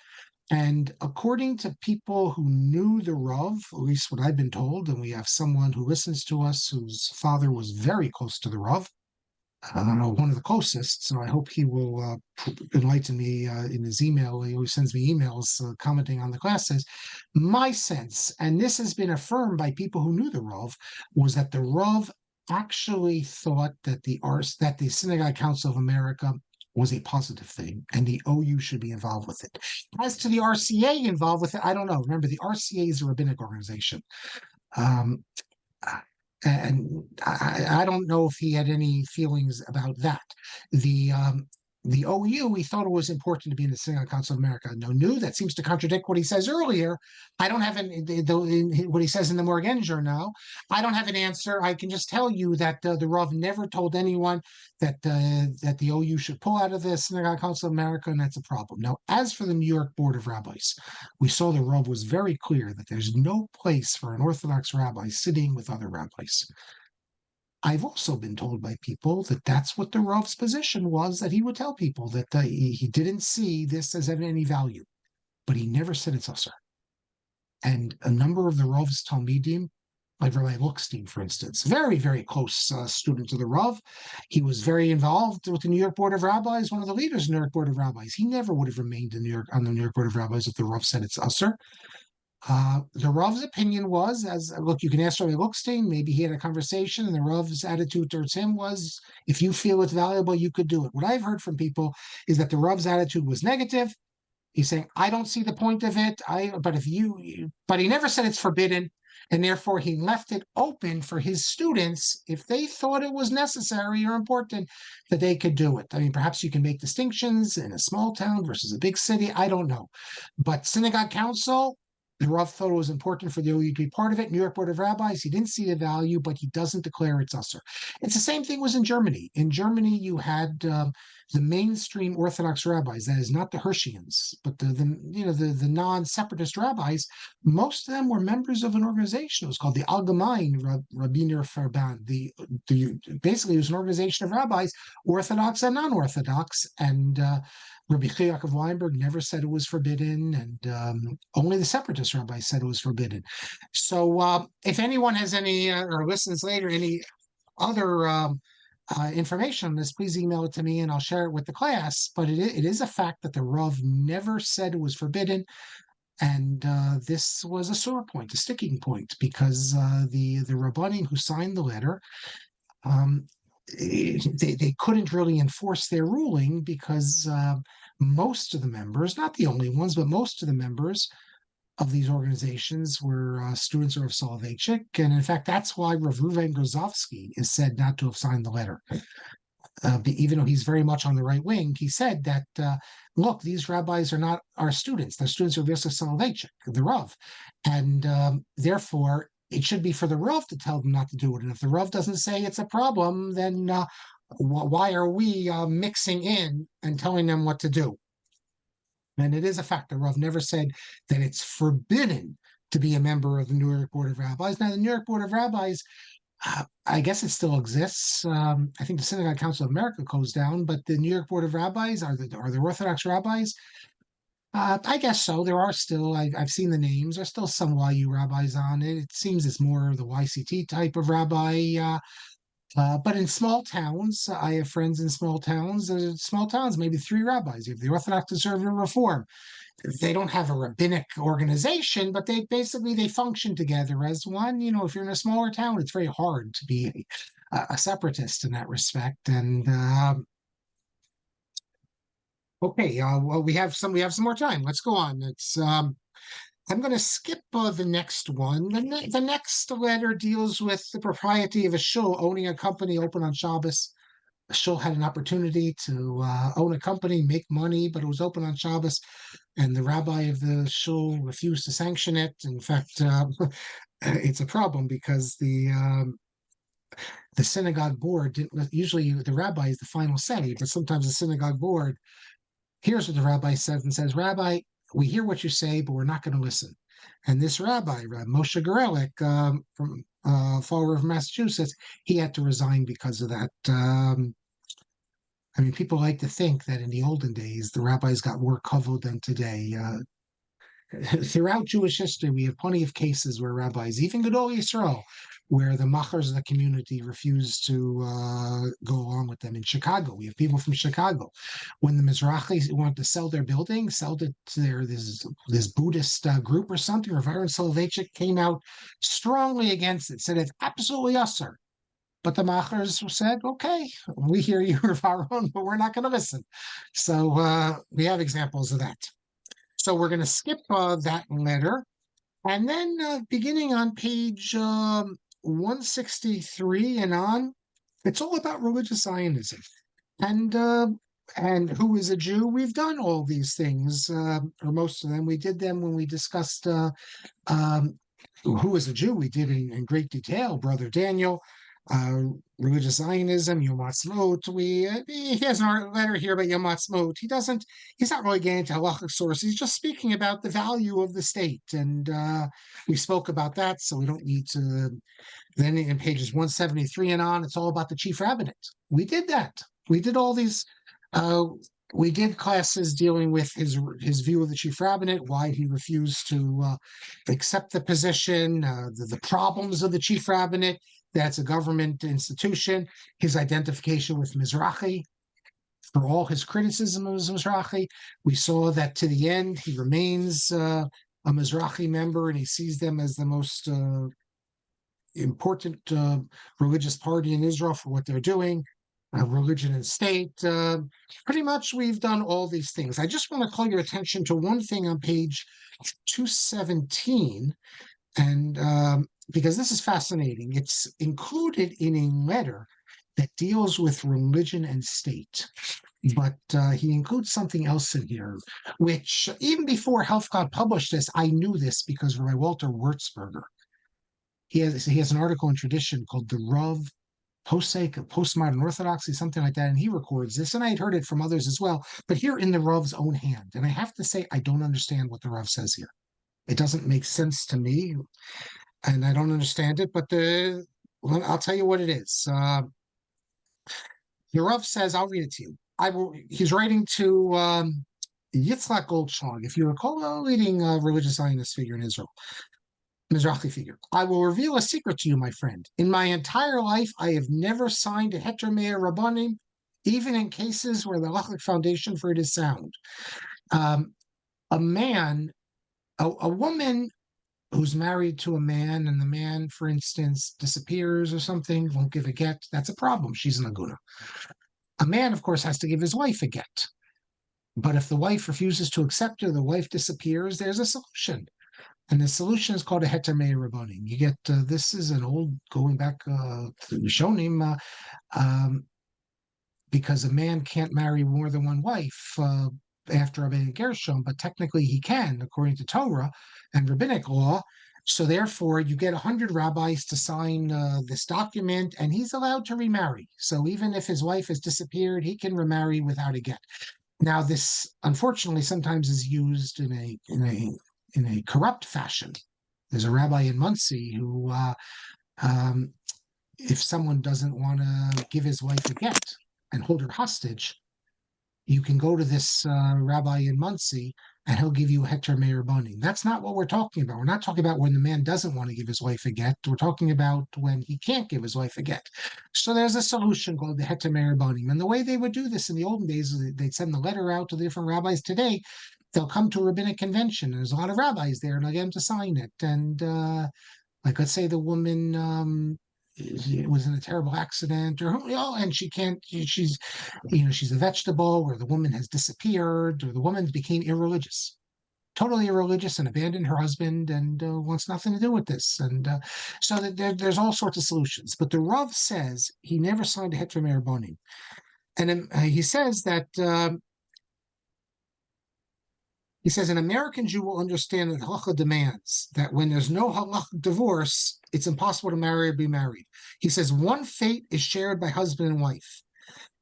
And according to people who knew the Rav, at least what I've been told, and we have someone who listens to us whose father was very close to the Rav, one of the closest. So I hope he will enlighten me in his email. He always sends me emails commenting on the classes. My sense, and this has been affirmed by people who knew the Rav, was that the Rav actually thought that the Synagogue Council of America was a positive thing, and the OU should be involved with it. As to the RCA involved with it, I don't know. Remember, the RCA is a rabbinic organization. Um, and I don't know if he had any feelings about that. The um, the OU, he thought it was important to be in the Synagogue Council of America. No, new. That seems to contradict what he says earlier. I don't have what he says in the Morgan Journal. I don't have an answer. I can just tell you that the Rav never told anyone that the OU should pull out of the Synagogue Council of America, and that's a problem. Now, as for the New York Board of Rabbis, we saw the Rav was very clear that there's no place for an Orthodox rabbi sitting with other rabbis. I've also been told by people that that's what the Rav's position was, that he would tell people that he didn't see this as having any value, but he never said it's usher. And a number of the Rav's Talmidim, like Rabbi Lookstein, for instance, very, very close student to the Rav. He was very involved with the New York Board of Rabbis, one of the leaders of the New York Board of Rabbis. He never would have remained in New York on the New York Board of Rabbis if the Rav said it's usher. The Rav's opinion was, look, you can ask Rabbi Lookstein, maybe he had a conversation, and the Rav's attitude towards him was, if you feel it's valuable, you could do it. What I've heard from people is that the Rav's attitude was negative. He's saying, I don't see the point of it. But he never said it's forbidden. And therefore, he left it open for his students, if they thought it was necessary or important, that they could do it. I mean, perhaps you can make distinctions in a small town versus a big city. I don't know. But Synagogue Council, the Rav thought it was important for the OU to be part of it. New York Board of Rabbis, he didn't see the value, but he doesn't declare it's usher. It's the same thing was in Germany. In Germany, you had the mainstream Orthodox rabbis, that is not the Hirschians, but the non-separatist rabbis. Most of them were members of an organization. It was called the Allgemein Rabbiner Verband. Basically, it was an organization of rabbis, Orthodox and non-Orthodox, and Rabbi Yaakov Weinberg never said it was forbidden, and only the separatist rabbis said it was forbidden. So, if anyone has any or listens later any other information on this, please email it to me and I'll share it with the class. But it is a fact that the Rav never said it was forbidden. And this was a sore point, a sticking point, because the rabbanim who signed the letter, they couldn't really enforce their ruling because most of the members, not the only ones, but most of the members of these organizations were students of Soloveitchik. And in fact, that's why Rav Reuven Grozovsky is said not to have signed the letter. Even though he's very much on the right wing, he said that, look, these rabbis are not our students. They're students of Yosef Soloveitchik, the Rav. And therefore, it should be for the Rav to tell them not to do it. And if the Rav doesn't say it's a problem, then why are we mixing in and telling them what to do? And it is a fact. The Rav never said that it's forbidden to be a member of the New York Board of Rabbis. Now, the New York Board of Rabbis, I guess it still exists. I think the Synagogue Council of America closed down, but the New York Board of Rabbis are the Orthodox rabbis. I guess so. There are still, I've seen the names. There's still some YU rabbis on it. It seems it's more the YCT type of rabbi. But in small towns, I have friends in small towns. Small towns, maybe 3 rabbis. You have the Orthodox Conservative Reform. They don't have a rabbinic organization, but they function together as one. You know, if you're in a smaller town, it's very hard to be a separatist in that respect. And okay, well, we have some more time. Let's go on. I'm going to skip the next one. The next letter deals with the propriety of a shul owning a company open on Shabbos. A shul had an opportunity to own a company, make money, but it was open on Shabbos, and the rabbi of the shul refused to sanction it. In fact, it's a problem because the synagogue board didn't. Usually, the rabbi is the final say, but sometimes the synagogue board hears what the rabbi says and says, "Rabbi, we hear what you say, but we're not going to listen." And this rabbi, Moshe Gorelik, from Fall River, Massachusetts, he had to resign because of that. I mean, people like to think that in the olden days, the rabbis got more kavod than today. Throughout Jewish history, we have plenty of cases where rabbis, even Gedol Yisrael, where the machers of the community refuse to go along with them. In Chicago, we have people from Chicago. When the Mizrachis want to sell their building, sell it to this Buddhist group or something, Rav Soloveitchik came out strongly against it, said it's absolutely usher. But the machers said, okay, we hear you, Rav Aharon, but we're not going to listen. So we have examples of that. So we're going to skip that letter. And then beginning on page 163 and on, it's all about religious Zionism. And who is a Jew? We've done all these things, or most of them. We did them when we discussed who is a Jew. We did in great detail, Brother Daniel, religious Zionism, Yom ha-Atzmaut. He has a letter here about Yom ha-Atzmaut. He's not really getting into halachic sources. He's just speaking about the value of the state. And we spoke about that, so we don't need to. Then in pages 173 and on, it's all about the chief rabbinate. We did that. We did all these. We did classes dealing with his view of the chief rabbinate, why he refused to accept the position, the problems of the chief rabbinate. That's a government institution. His identification with Mizrahi, for all his criticism of Mizrahi, we saw that to the end he remains a Mizrahi member, and he sees them as the most important religious party in Israel for what they're doing. Religion and state. Pretty much we've done all these things. I just want to call your attention to one thing on page 217, and because this is fascinating. It's included in a letter that deals with religion and state, but he includes something else in here, which even before Helfgott published this, I knew this because Rabbi Walter Wurzburger, he has an article in Tradition called the Rav Postmodern Orthodoxy, something like that, and he records this, and I had heard it from others as well, but here in the Rav's own hand. And I have to say, I don't understand what the Rav says here. It doesn't make sense to me, and I don't understand it, but I'll tell you what it is. The Rav says, I'll read it to you. He's writing to Yitzhak Goldschlag, if you recall, a leading religious Zionist figure in Israel. Mizrahi figure. I will reveal a secret to you, my friend. In my entire life, I have never signed a heter meah rabbanim, even in cases where the halachic foundation for it is sound. A woman who's married to a man, and the man, for instance, disappears or something, won't give a get, that's a problem. She's an aguna. A man, of course, has to give his wife a get. But if the wife refuses to accept her, the wife disappears, there's a solution. And the solution is called a heter meah rabbanim. You get this is an old going back to Rishonim, because a man can't marry more than one wife after Rabbi Gershom, but technically he can according to Torah and rabbinic law. So therefore, you get 100 rabbis to sign this document, and he's allowed to remarry. So even if his wife has disappeared, he can remarry without a get. Now, this unfortunately sometimes is used in a corrupt fashion. There's a rabbi in Muncie who, if someone doesn't want to give his wife a get and hold her hostage, you can go to this rabbi in Muncie and he'll give you a heter meah rabbanim. That's not what we're talking about. We're not talking about when the man doesn't want to give his wife a get. We're talking about when he can't give his wife a get. So there's a solution called the heter meah rabbanim. And the way they would do this in the olden days is they'd send the letter out to the different rabbis. Today, they'll come to a rabbinic convention, and there's a lot of rabbis there, and they'll get them to sign it. And like, let's say the woman was in a terrible accident, or and she's a vegetable, or the woman has disappeared, or the woman became irreligious, totally irreligious, and abandoned her husband and wants nothing to do with this. And so there's all sorts of solutions. But the Rav says he never signed a heter meah rabbanim, and he says that. He says, an American Jew will understand that halacha demands that when there's no halachic divorce, it's impossible to marry or be married. He says, one fate is shared by husband and wife.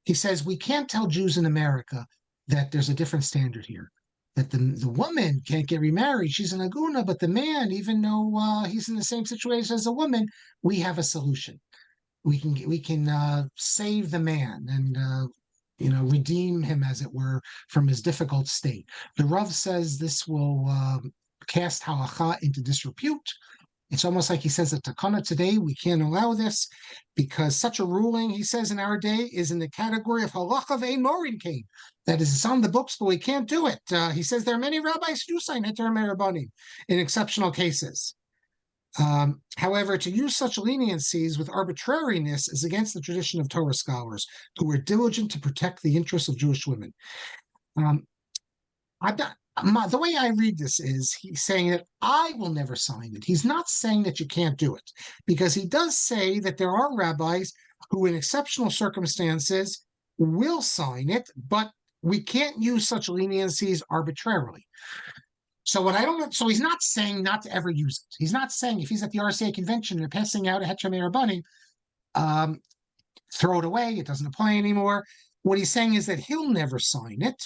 He says, we can't tell Jews in America that there's a different standard here, that the woman can't get remarried. She's an aguna, but the man, even though he's in the same situation as a woman, we have a solution. We can save the man and redeem him, as it were, from his difficult state. The Rav says this will cast halakha into disrepute, It's almost like he says that takana today, we can't allow this because such a ruling, he says, in our day is in the category of halacha ve'ein morin kain. That is, it's on the books, but we can't do it. He says there are many rabbis who do sign heter rabbanim in exceptional cases. However, to use such leniencies with arbitrariness is against the tradition of Torah scholars who were diligent to protect the interests of Jewish women. Um, the way I read this is he's saying that I will never sign it. He's not saying that you can't do it, because he does say that there are rabbis who, in exceptional circumstances, will sign it, but we can't use such leniencies arbitrarily. So what I don't know, so he's not saying not to ever use it. He's not saying if he's at the RCA convention and they're passing out a heter meah rabbanim, throw it away. It doesn't apply anymore. What he's saying is that he'll never sign it.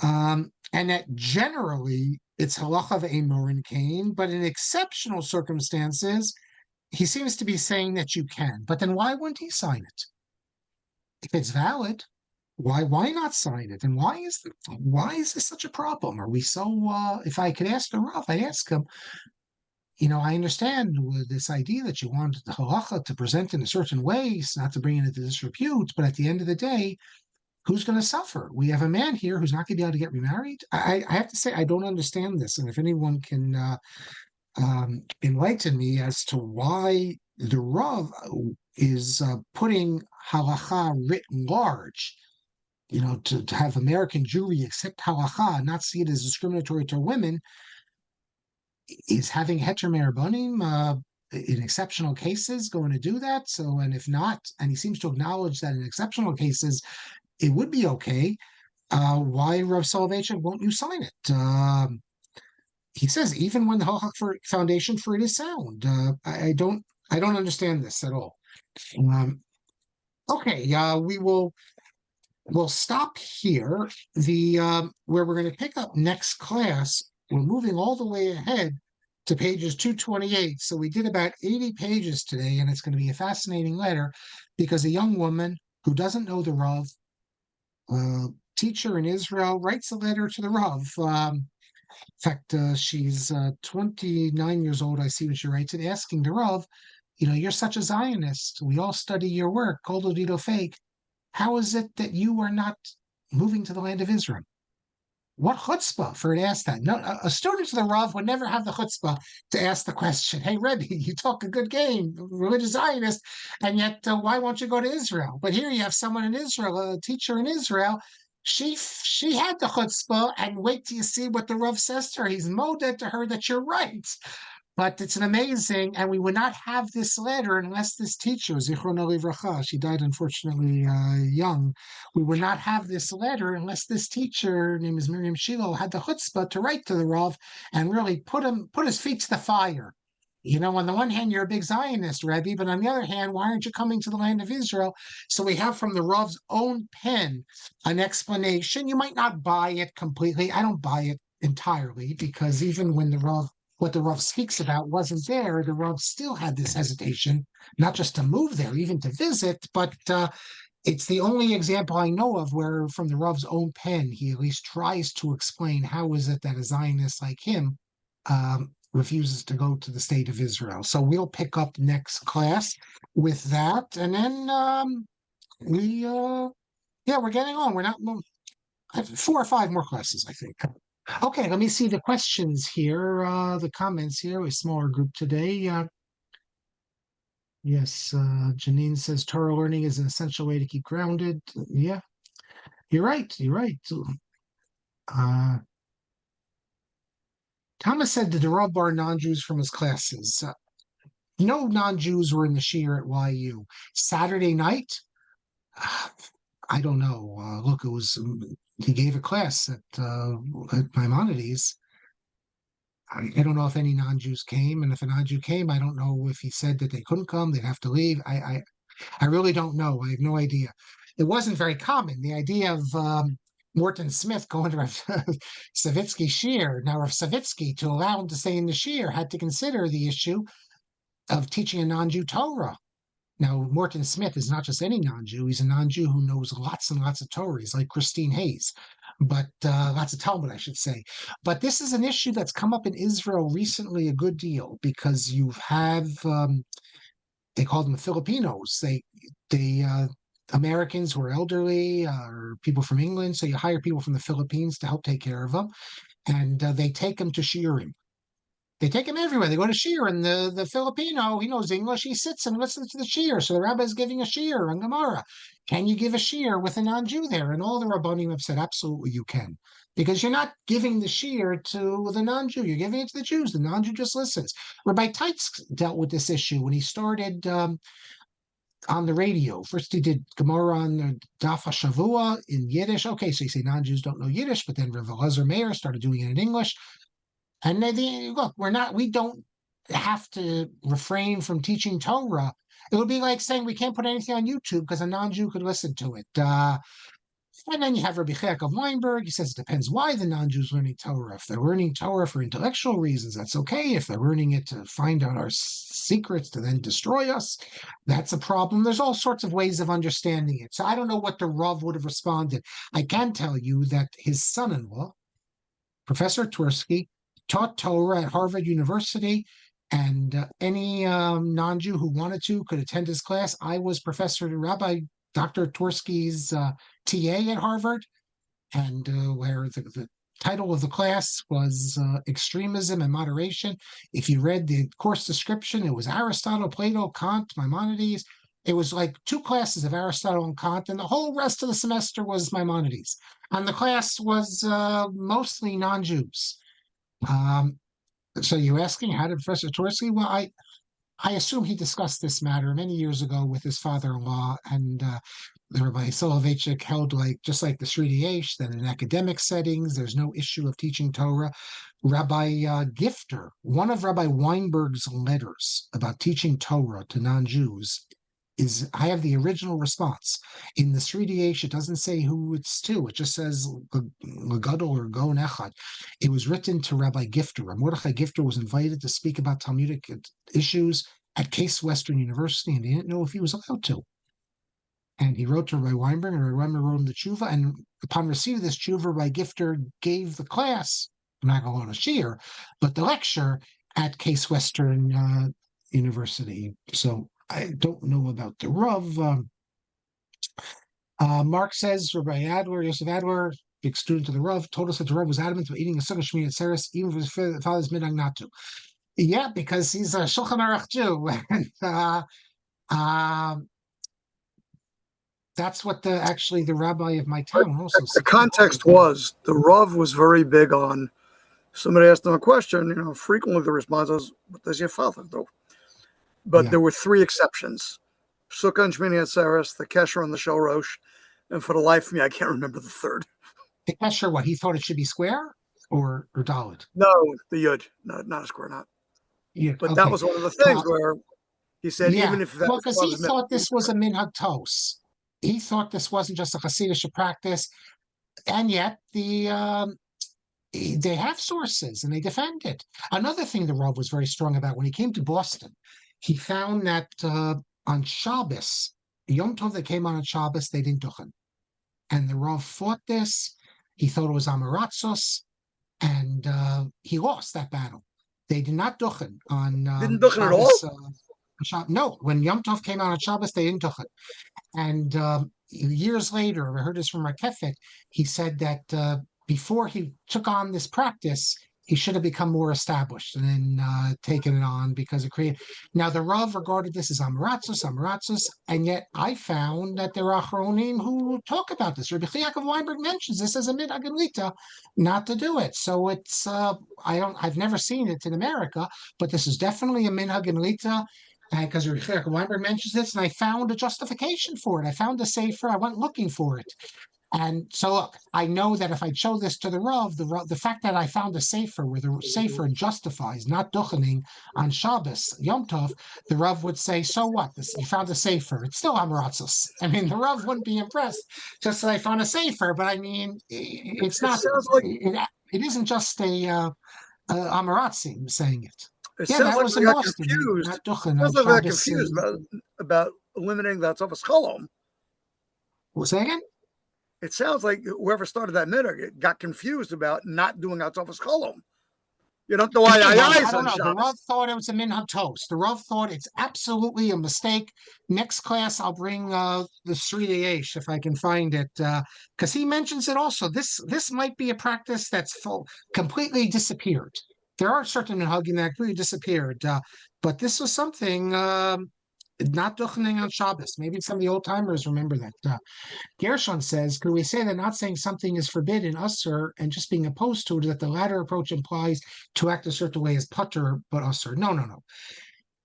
And that generally it's halacha ve'ein morin kain, but in exceptional circumstances, he seems to be saying that you can. But then why wouldn't he sign it? If it's valid, why not sign it? And why is this such a problem? Are we so if I could ask the Rav, I'd ask him, I understand this idea that you want the halacha to present in a certain way, not to bring it into disrepute, but at the end of the day, who's going to suffer? We have a man here who's not going to be able to get remarried. I have to say, I don't understand this. And if anyone can enlighten me as to why the Rav is putting halacha writ large, to have American Jewry accept halacha, not see it as discriminatory to women, is having heter meah rabbanim in exceptional cases going to do that? So, and if not, and he seems to acknowledge that in exceptional cases, it would be okay. Why, Rav Soloveitchik, won't you sign it? He says even when the foundation for it is sound. I don't understand this at all. Okay, we'll stop here. Where we're going to pick up next class, we're moving all the way ahead to pages 228. So we did about 80 pages today, and it's going to be a fascinating letter because a young woman who doesn't know the Rav, teacher in Israel, writes a letter to the Rav. In fact, she's 29 years old. I see when she writes it, asking the Rav, you're such a Zionist. We all study your work, Kol Dodito fake. How is it that you are not moving to the land of Israel? What chutzpah for her to ask that? No, a student of the Rav would never have the chutzpah to ask the question, hey, Rebbe, you talk a good game, religious Zionist, and yet why won't you go to Israel? But here you have someone in Israel, a teacher in Israel. She had the chutzpah, and wait till you see what the Rav says to her. He's moded to her that you're right. But it's an amazing, and we would not have this letter unless this teacher, Zichrono Livracha, she died unfortunately young. We would not have this letter unless this teacher, her name is Miriam Shiloh, had the chutzpah to write to the Rav and really put his feet to the fire. On the one hand, you're a big Zionist, Rebbe, but on the other hand, why aren't you coming to the land of Israel? So we have from the Rav's own pen an explanation. You might not buy it completely. I don't buy it entirely, because even when what the Rav speaks about wasn't there, the Rav still had this hesitation, not just to move there, even to visit, but it's the only example I know of where from the Rav's own pen, he at least tries to explain how is it that a Zionist like him refuses to go to the state of Israel. So we'll pick up next class with that. And then we're getting on. We're not 4 or 5 more classes, I think. Okay, let me see the questions here, the comments here. A smaller group today. Yes, Janine says Torah learning is an essential way to keep grounded. Yeah, you're right. You're right. Thomas said the Rav bar non-Jews from his classes. No non-Jews were in the shiur at YU. Saturday night, I don't know. Look, it was he gave a class at Maimonides. I don't know if any non-Jews came, and if a non-Jew came, I don't know if he said that they couldn't come, they'd have to leave. I really don't know. I have no idea. It wasn't very common. The idea of Morton Smith going to Rav Savitsky shiur. Now, Rav Savitsky, to allow him to stay in the shiur, had to consider the issue of teaching a non-Jew Torah. Now, Morton Smith is not just any non-Jew. He's a non-Jew who knows lots and lots of Torah. He's like Christine Hayes, but lots of Talmud, I should say. But this is an issue that's come up in Israel recently a good deal because you have, they call them the Filipinos. They Americans who are elderly or people from England. So you hire people from the Philippines to help take care of them. And they take them to shiurim. They take him everywhere. They go to shiur, and the Filipino, he knows English. He sits and listens to the shiur. So the rabbi is giving a shiur on Gemara. Can you give a shiur with a non-Jew there? And all the rabbanim have said, absolutely, you can, because you're not giving the shiur to the non-Jew. You're giving it to the Jews. The non-Jew just listens. Rabbi Teitz dealt with this issue when he started on the radio. First, he did Gemara on the Daf HaShavua in Yiddish. Okay, so you say non-Jews don't know Yiddish, but then Rav Elazar Meir started doing it in English. And look, we don't have to refrain from teaching Torah. It would be like saying we can't put anything on YouTube because a non-Jew could listen to it. And then you have Rabbi Yaakov Weinberg. He says it depends why the non-Jews learning Torah. If they're learning Torah for intellectual reasons, that's okay. If they're learning it to find out our secrets to then destroy us, that's a problem. There's all sorts of ways of understanding it. So I don't know what the Rav would have responded. I can tell you that his son-in-law, Professor Twersky, taught Torah at Harvard University, and any non-Jew who wanted to could attend his class. I was Rabbi Dr. Twersky's TA at Harvard, and where the title of the class was Extremism and Moderation. If you read the course description, it was Aristotle, Plato, Kant, Maimonides. It was like 2 classes of Aristotle and Kant, and the whole rest of the semester was Maimonides. And the class was mostly non-Jews. So you're asking, how did Professor Twersky? Well, I assume he discussed this matter many years ago with his father-in-law, and the Rabbi Soloveitchik held just like the Sri Yesh, that in academic settings, there's no issue of teaching Torah. Rabbi Gifter, one of Rabbi Weinberg's letters about teaching Torah to non-Jews, I have the original response. In the Sri Yesh, it doesn't say who it's to. It just says Legadol or Gon Echad. It was written to Rabbi Gifter. Mordechai Gifter was invited to speak about Talmudic issues at Case Western University, and he didn't know if he was allowed to. And he wrote to Rabbi Weinberg, and Rabbi Weinberg wrote him the tshuva. And upon receipt of this tshuva, Rabbi Gifter gave the class, I'm not going to go on a shiur, but the lecture at Case Western University. So I don't know about the Rav. Marc says, Rabbi Adler, Yosef Adler, big student of the Rav, told us that the Rav was adamant about eating a sukkah shmini atzeres, even if his father's minhag not to. Yeah, because he's a Shulchan Aruch Jew. And that's what the rabbi of my town also said. The context was the Rav was very big on. Somebody asked him a question. Frequently the response was, "What does your father do?" But there were 3 exceptions: Sukkah and Shmini Atzeres, the Kesher and the Shel Rosh, and for the life of me, I can't remember the third. The Kesher, what he thought it should be square or Dalit? No, the Yud, no, not a square knot. Yeah, but that was one of the things where he said, even if that because he thought this was a minhag tos. He thought this wasn't just a Hasidic practice, and yet they have sources and they defend it. Another thing the Rav was very strong about when he came to Boston, he found that on Shabbos, Yom Tov that came on Shabbos, they didn't duchen. And the Rav fought this. He thought it was Amaratzos, and he lost that battle. They did not duchen on didn't duchen Shabbos, at all? No, when Yom Tov came out on Shabbos, they didn't duchen. And years later, I heard this from Rakefet, he said that before he took on this practice, he should have become more established and then taken it on because it created. Now, the Rav regarded this as Amaratzos, and yet I found that there are Achronim who talk about this. Rabbi Yaakov Weinberg mentions this as a minhag lita, not to do it. So it's I've never seen it in America, but this is definitely a minhag lita. Because Rabbi Yaakov Weinberg mentions this, and I found a justification for it. I found a sefer. I went looking for it. And so look, I know that if I show this to the Rav, the fact that I found a sefer where the sefer justifies not duchening on Shabbos, Yom Tov, the Rav would say, so what? You found a sefer. It's still Amaratzos. I mean, the Rav wouldn't be impressed just that I found a sefer, but I mean, it's not. It isn't just a Amaratzim saying it. It sounds like I got confused. It sounds like I got confused about eliminating the Hatzafas Cholom. What's that again? It sounds like whoever started that minhag got confused about not doing Hatzafas Cholom. You don't know why I don't know. The Rav thought it was a minhag toast. The Rav thought it's absolutely a mistake. Next class, I'll bring the Sri Aish if I can find it, because he mentions it also. This might be a practice that's completely disappeared. There are certain minhagim that completely disappeared, but this was something not duchening on Shabbos. Maybe some of the old timers remember that. Gershon says, could we say that not saying something is forbidden, usher, and just being opposed to it, that the latter approach implies to act a certain way as putter, but usher? No.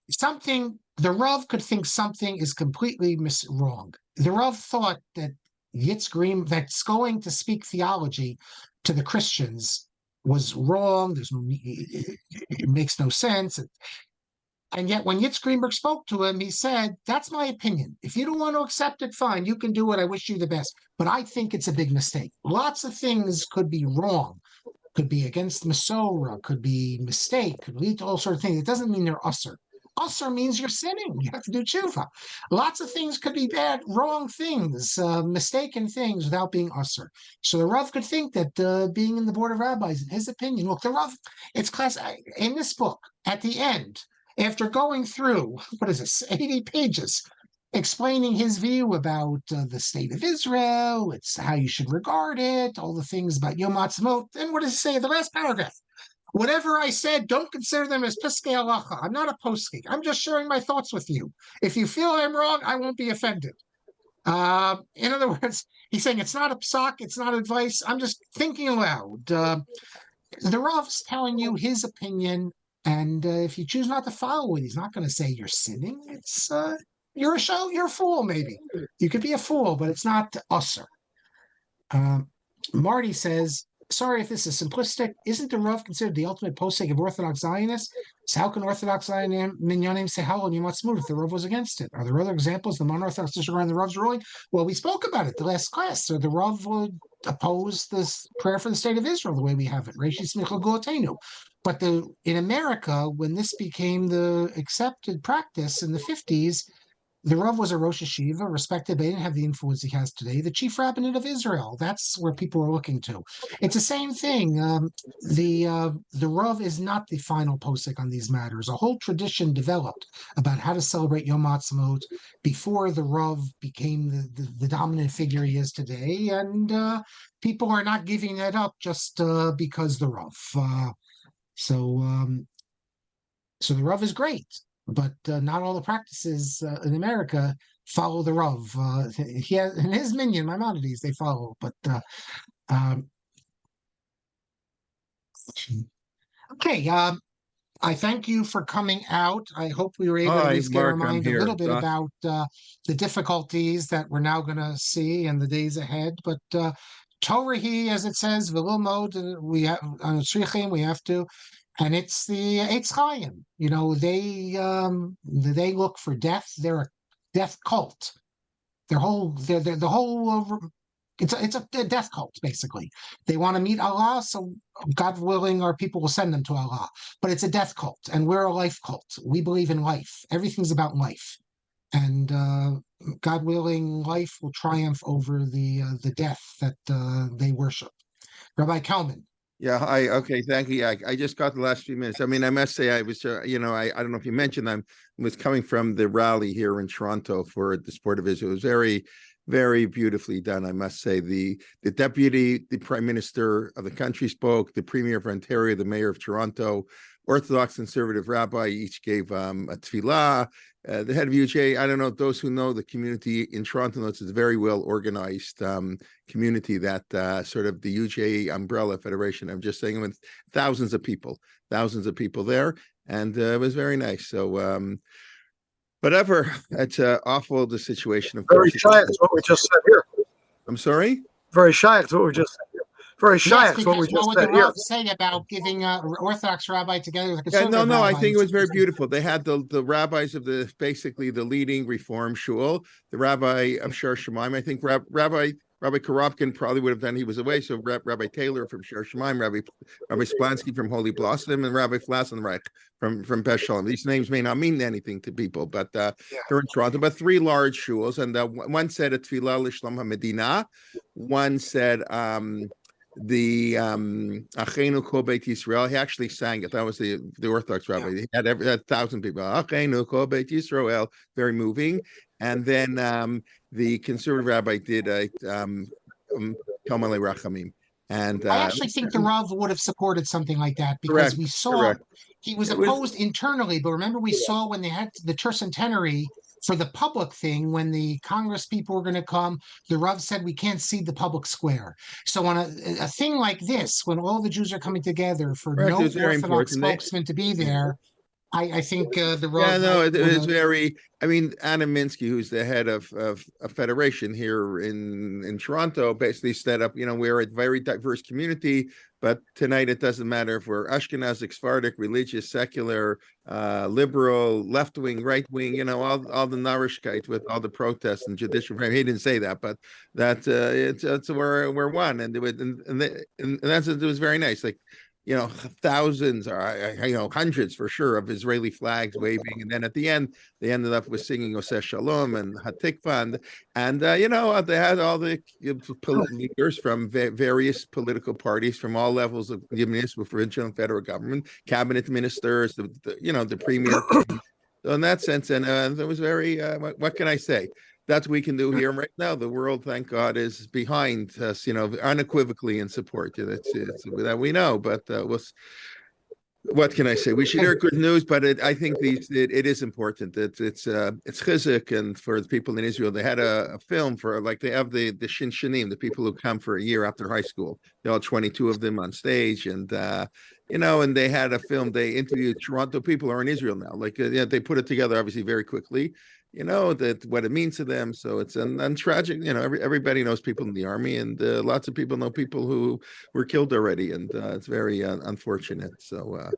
The Rav could think something is completely wrong. The Rav thought that that's going to speak theology to the Christians was wrong. It makes no sense. And yet when Yitz Greenberg spoke to him, he said, that's my opinion. If you don't want to accept it, fine, you can do it. I wish you the best. But I think it's a big mistake. Lots of things could be wrong, could be against Masorah, could be mistake, could lead to all sorts of things. It doesn't mean they're usser. Usser means you're sinning. You have to do tshuva. Lots of things could be bad, wrong things, mistaken things without being usser. So the Rav could think that being in the Board of Rabbis, in his opinion, look, the Rav, it's class in this book, at the end, after going through, 80 pages, explaining his view about the state of Israel, it's how you should regard it, all the things about Yom ha-Atzmaut, then what does he say in the last paragraph? Whatever I said, don't consider them as piskei halacha. I'm not a posky. I'm just sharing my thoughts with you. If you feel I'm wrong, I won't be offended. In other words, he's saying it's not a psak, it's not advice. I'm just thinking aloud. The Rav's telling you his opinion, and if you choose not to follow it, he's not going to say you're sinning. It's you're a fool, maybe. You could be a fool, but it's not usher. Marty says, sorry if this is simplistic. Isn't the Rav considered the ultimate posek of Orthodox Zionists? So how can Orthodox Zionim minyanim say halal and Yom ha-Atzmaut if the Rav was against it? Are there other examples the non-Orthodox disregard the Rav's ruling? Well, we spoke about it the last class. So the Rav would oppose this prayer for the state of Israel the way we have it. But in America, when this became the accepted practice in the 50s, the Rav was a Rosh Hashiva, respected, but he didn't have the influence he has today. The chief rabbinate of Israel, that's where people are looking to. It's the same thing. The Rav is not the final posek on these matters. A whole tradition developed about how to celebrate Yom ha-Atzmaut before the Rav became the dominant figure he is today, and people are not giving that up just because the Rav. So the Rav is great. But not all the practices in America follow the Rav. He has, in his minyan, Maimonides, they follow. But okay, I thank you for coming out. I hope we were able to at least get our mind a little bit about the difficulties that we're now going to see in the days ahead. But Torah, as it says, V'lo Mod, we have on Shrichim, we have to. And it's the Eitz Chaim. You know, they look for death. They're a death cult. The whole it's a death cult, basically. They want to meet Allah, so God willing, our people will send them to Allah. But it's a death cult, and we're a life cult. We believe in life. Everything's about life, and God willing, life will triumph over the death that they worship. Rabbi Kelman. Yeah, okay, thank you. I just got the last few minutes. I mean, I must say I was, I don't know if you mentioned, I was coming from the rally here in Toronto for the Sport of Israel. It was very, very beautifully done, I must say. The deputy, the prime minister of the country spoke, the premier of Ontario, the mayor of Toronto, Orthodox conservative rabbi each gave a tefillah. The head of UJ, I don't know, those who know the community in Toronto know it's a very well organized community, that sort of the UJ umbrella federation. I'm just saying, with thousands of people there, and it was very nice. So whatever, it's awful, the situation. Of very course, shy is what we just said here. I'm sorry? Very shy is what we just said here. Very shy. Yes, what would the Rav say about giving Orthodox rabbi together with a conservative rabbi? I think it was very beautiful. They had the rabbis of basically the leading reform shul, the rabbi of Shar Shemaim. I think Rabbi Rabbi Korobkin probably would have done. He was away. So Rabbi Taylor from Shar Shemaim, Rabbi Splansky from Holy Blossom, and Rabbi Flassenreich from Beth Shalom. These names may not mean anything to people, but they're in Toronto. But three large shuls, and one said a tefillah l'shlom ha-medina. One said the Achenu Kol Beit Yisrael. He actually sang it. That was the Orthodox rabbi. He had 1,000 people. Achenu Kol Beit Yisrael. Very moving. And then the conservative rabbi did Kalmalei Rachamim. And I actually think the Rav would have supported something like that because we saw he was opposed internally. But remember, we saw when they had the tercentenary for the public thing, when the Congress people were going to come, the Rav said we can't see the public square. So on a thing like this, when all the Jews are coming together for no Orthodox spokesman to be there, I think the Rav. Yeah, no, it was very. I mean, Anna Minsky, who's the head of a federation here in Toronto, basically set up. We're a very diverse community, but tonight it doesn't matter if we're Ashkenazic, Sephardic, religious, secular, liberal, left wing, right wing. All the narishkeit with all the protests and judicial. He didn't say that, but that it's we're one, and that's it was very nice. Like, thousands or hundreds for sure of Israeli flags waving, and then at the end they ended up with singing Oseh Shalom and Hatikva, and they had all the leaders from various political parties from all levels of the municipal, provincial, and federal government, cabinet ministers, the premier. So in that sense, and it was very. What can I say? That's what we can do here right now. The world, thank God, is behind us, unequivocally in support. It's that we know, but what can I say? We should hear good news, but I think it is important. It's chizuk, and for the people in Israel, they had a film for, like, they have the shinshanim, the people who come for a year after high school. There are 22 of them on stage, and and they had a film. They interviewed Toronto people who are in Israel now. Like, they put it together obviously very quickly. That what it means to them. So it's and tragic. Everybody knows people in the army, and lots of people know people who were killed already, and it's very unfortunate. So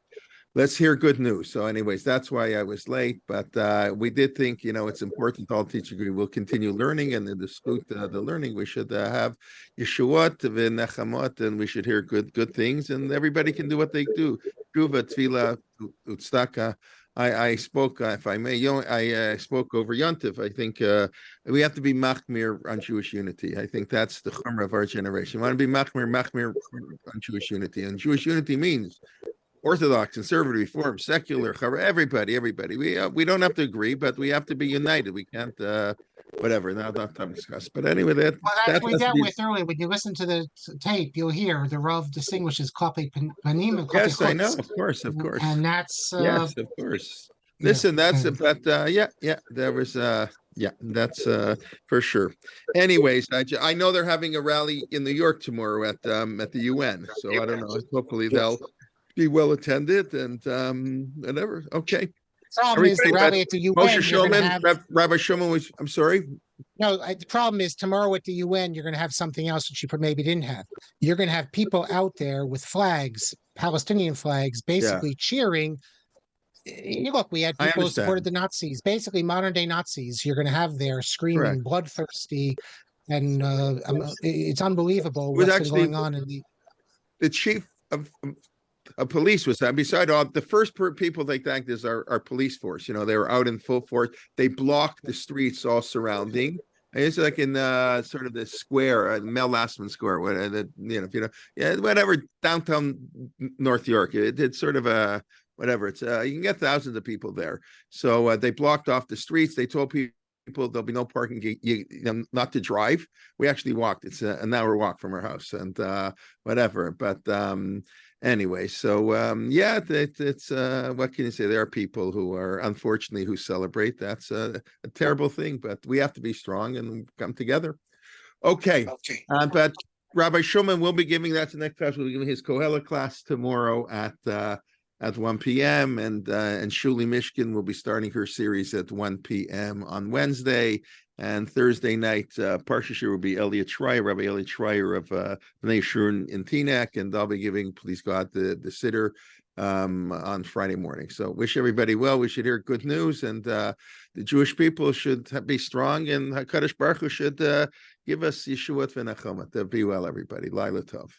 let's hear good news. So anyways, that's why I was late, but we did think, it's important all teachers agree we'll continue learning, and in the learning, we should have Yeshuot v'nechamot, and we should hear good things, and everybody can do what they do. Shuva, tefillah, utzdaka. I spoke, if I may, I spoke over Yontif. I think we have to be machmir on Jewish unity. I think that's the chumrah of our generation. We want to be machmir on Jewish unity. And Jewish unity means Orthodox, conservative, Reform, secular, everybody. We don't have to agree, but we have to be united. We can't, whatever. Not time to discuss. But anyway, that's what we dealt with earlier. When you listen to the tape, you'll hear the Rav distinguishes klape panim and klape yes, chutz. I know, of course, and that's yes, of course. Listen, that's but there was that's for sure. Anyways, I know they're having a rally in New York tomorrow at the UN, so I don't know. Hopefully they'll be well attended and whatever. Okay. The problem is the rally at the UN. Moshe Shulman, Rabbi Shulman was. I'm sorry. No, the problem is tomorrow at the UN you're going to have something else that you maybe didn't have. You're going to have people out there with flags, Palestinian flags, basically cheering. Look, we had people who supported the Nazis, basically modern day Nazis. You're going to have there screaming, bloodthirsty, and it's unbelievable what's been going on in the chief of police was that. Beside all, the first people they thanked is our police force. They were out in full force. They blocked the streets all surrounding. And it's like in sort of the square, Mel Lastman Square, whatever, downtown North York. It's sort of a whatever. It's you can get thousands of people there. So they blocked off the streets. They told people there'll be no parking, not to drive. We actually walked. It's an hour walk from our house, and whatever. But anyway, so it's what can you say? There are people who are unfortunately who celebrate. That's a terrible thing, but we have to be strong and come together. Okay. But Rabbi Shulman will be giving that's the next class. We'll be giving his Kohelet class tomorrow at 1 p.m. and Shuli Mishkin will be starting her series at 1 p.m. on Wednesday. And Thursday night, Parsha will be Rabbi Elliot Schreier of Bnei Shurun in Teaneck, and I'll be giving, please God, the sitter on Friday morning. So wish everybody well. We should hear good news, and the Jewish people should be strong, and HaKadosh Baruch Hu should give us Yeshuot v'Nachama. Be well, everybody. Laila Tov.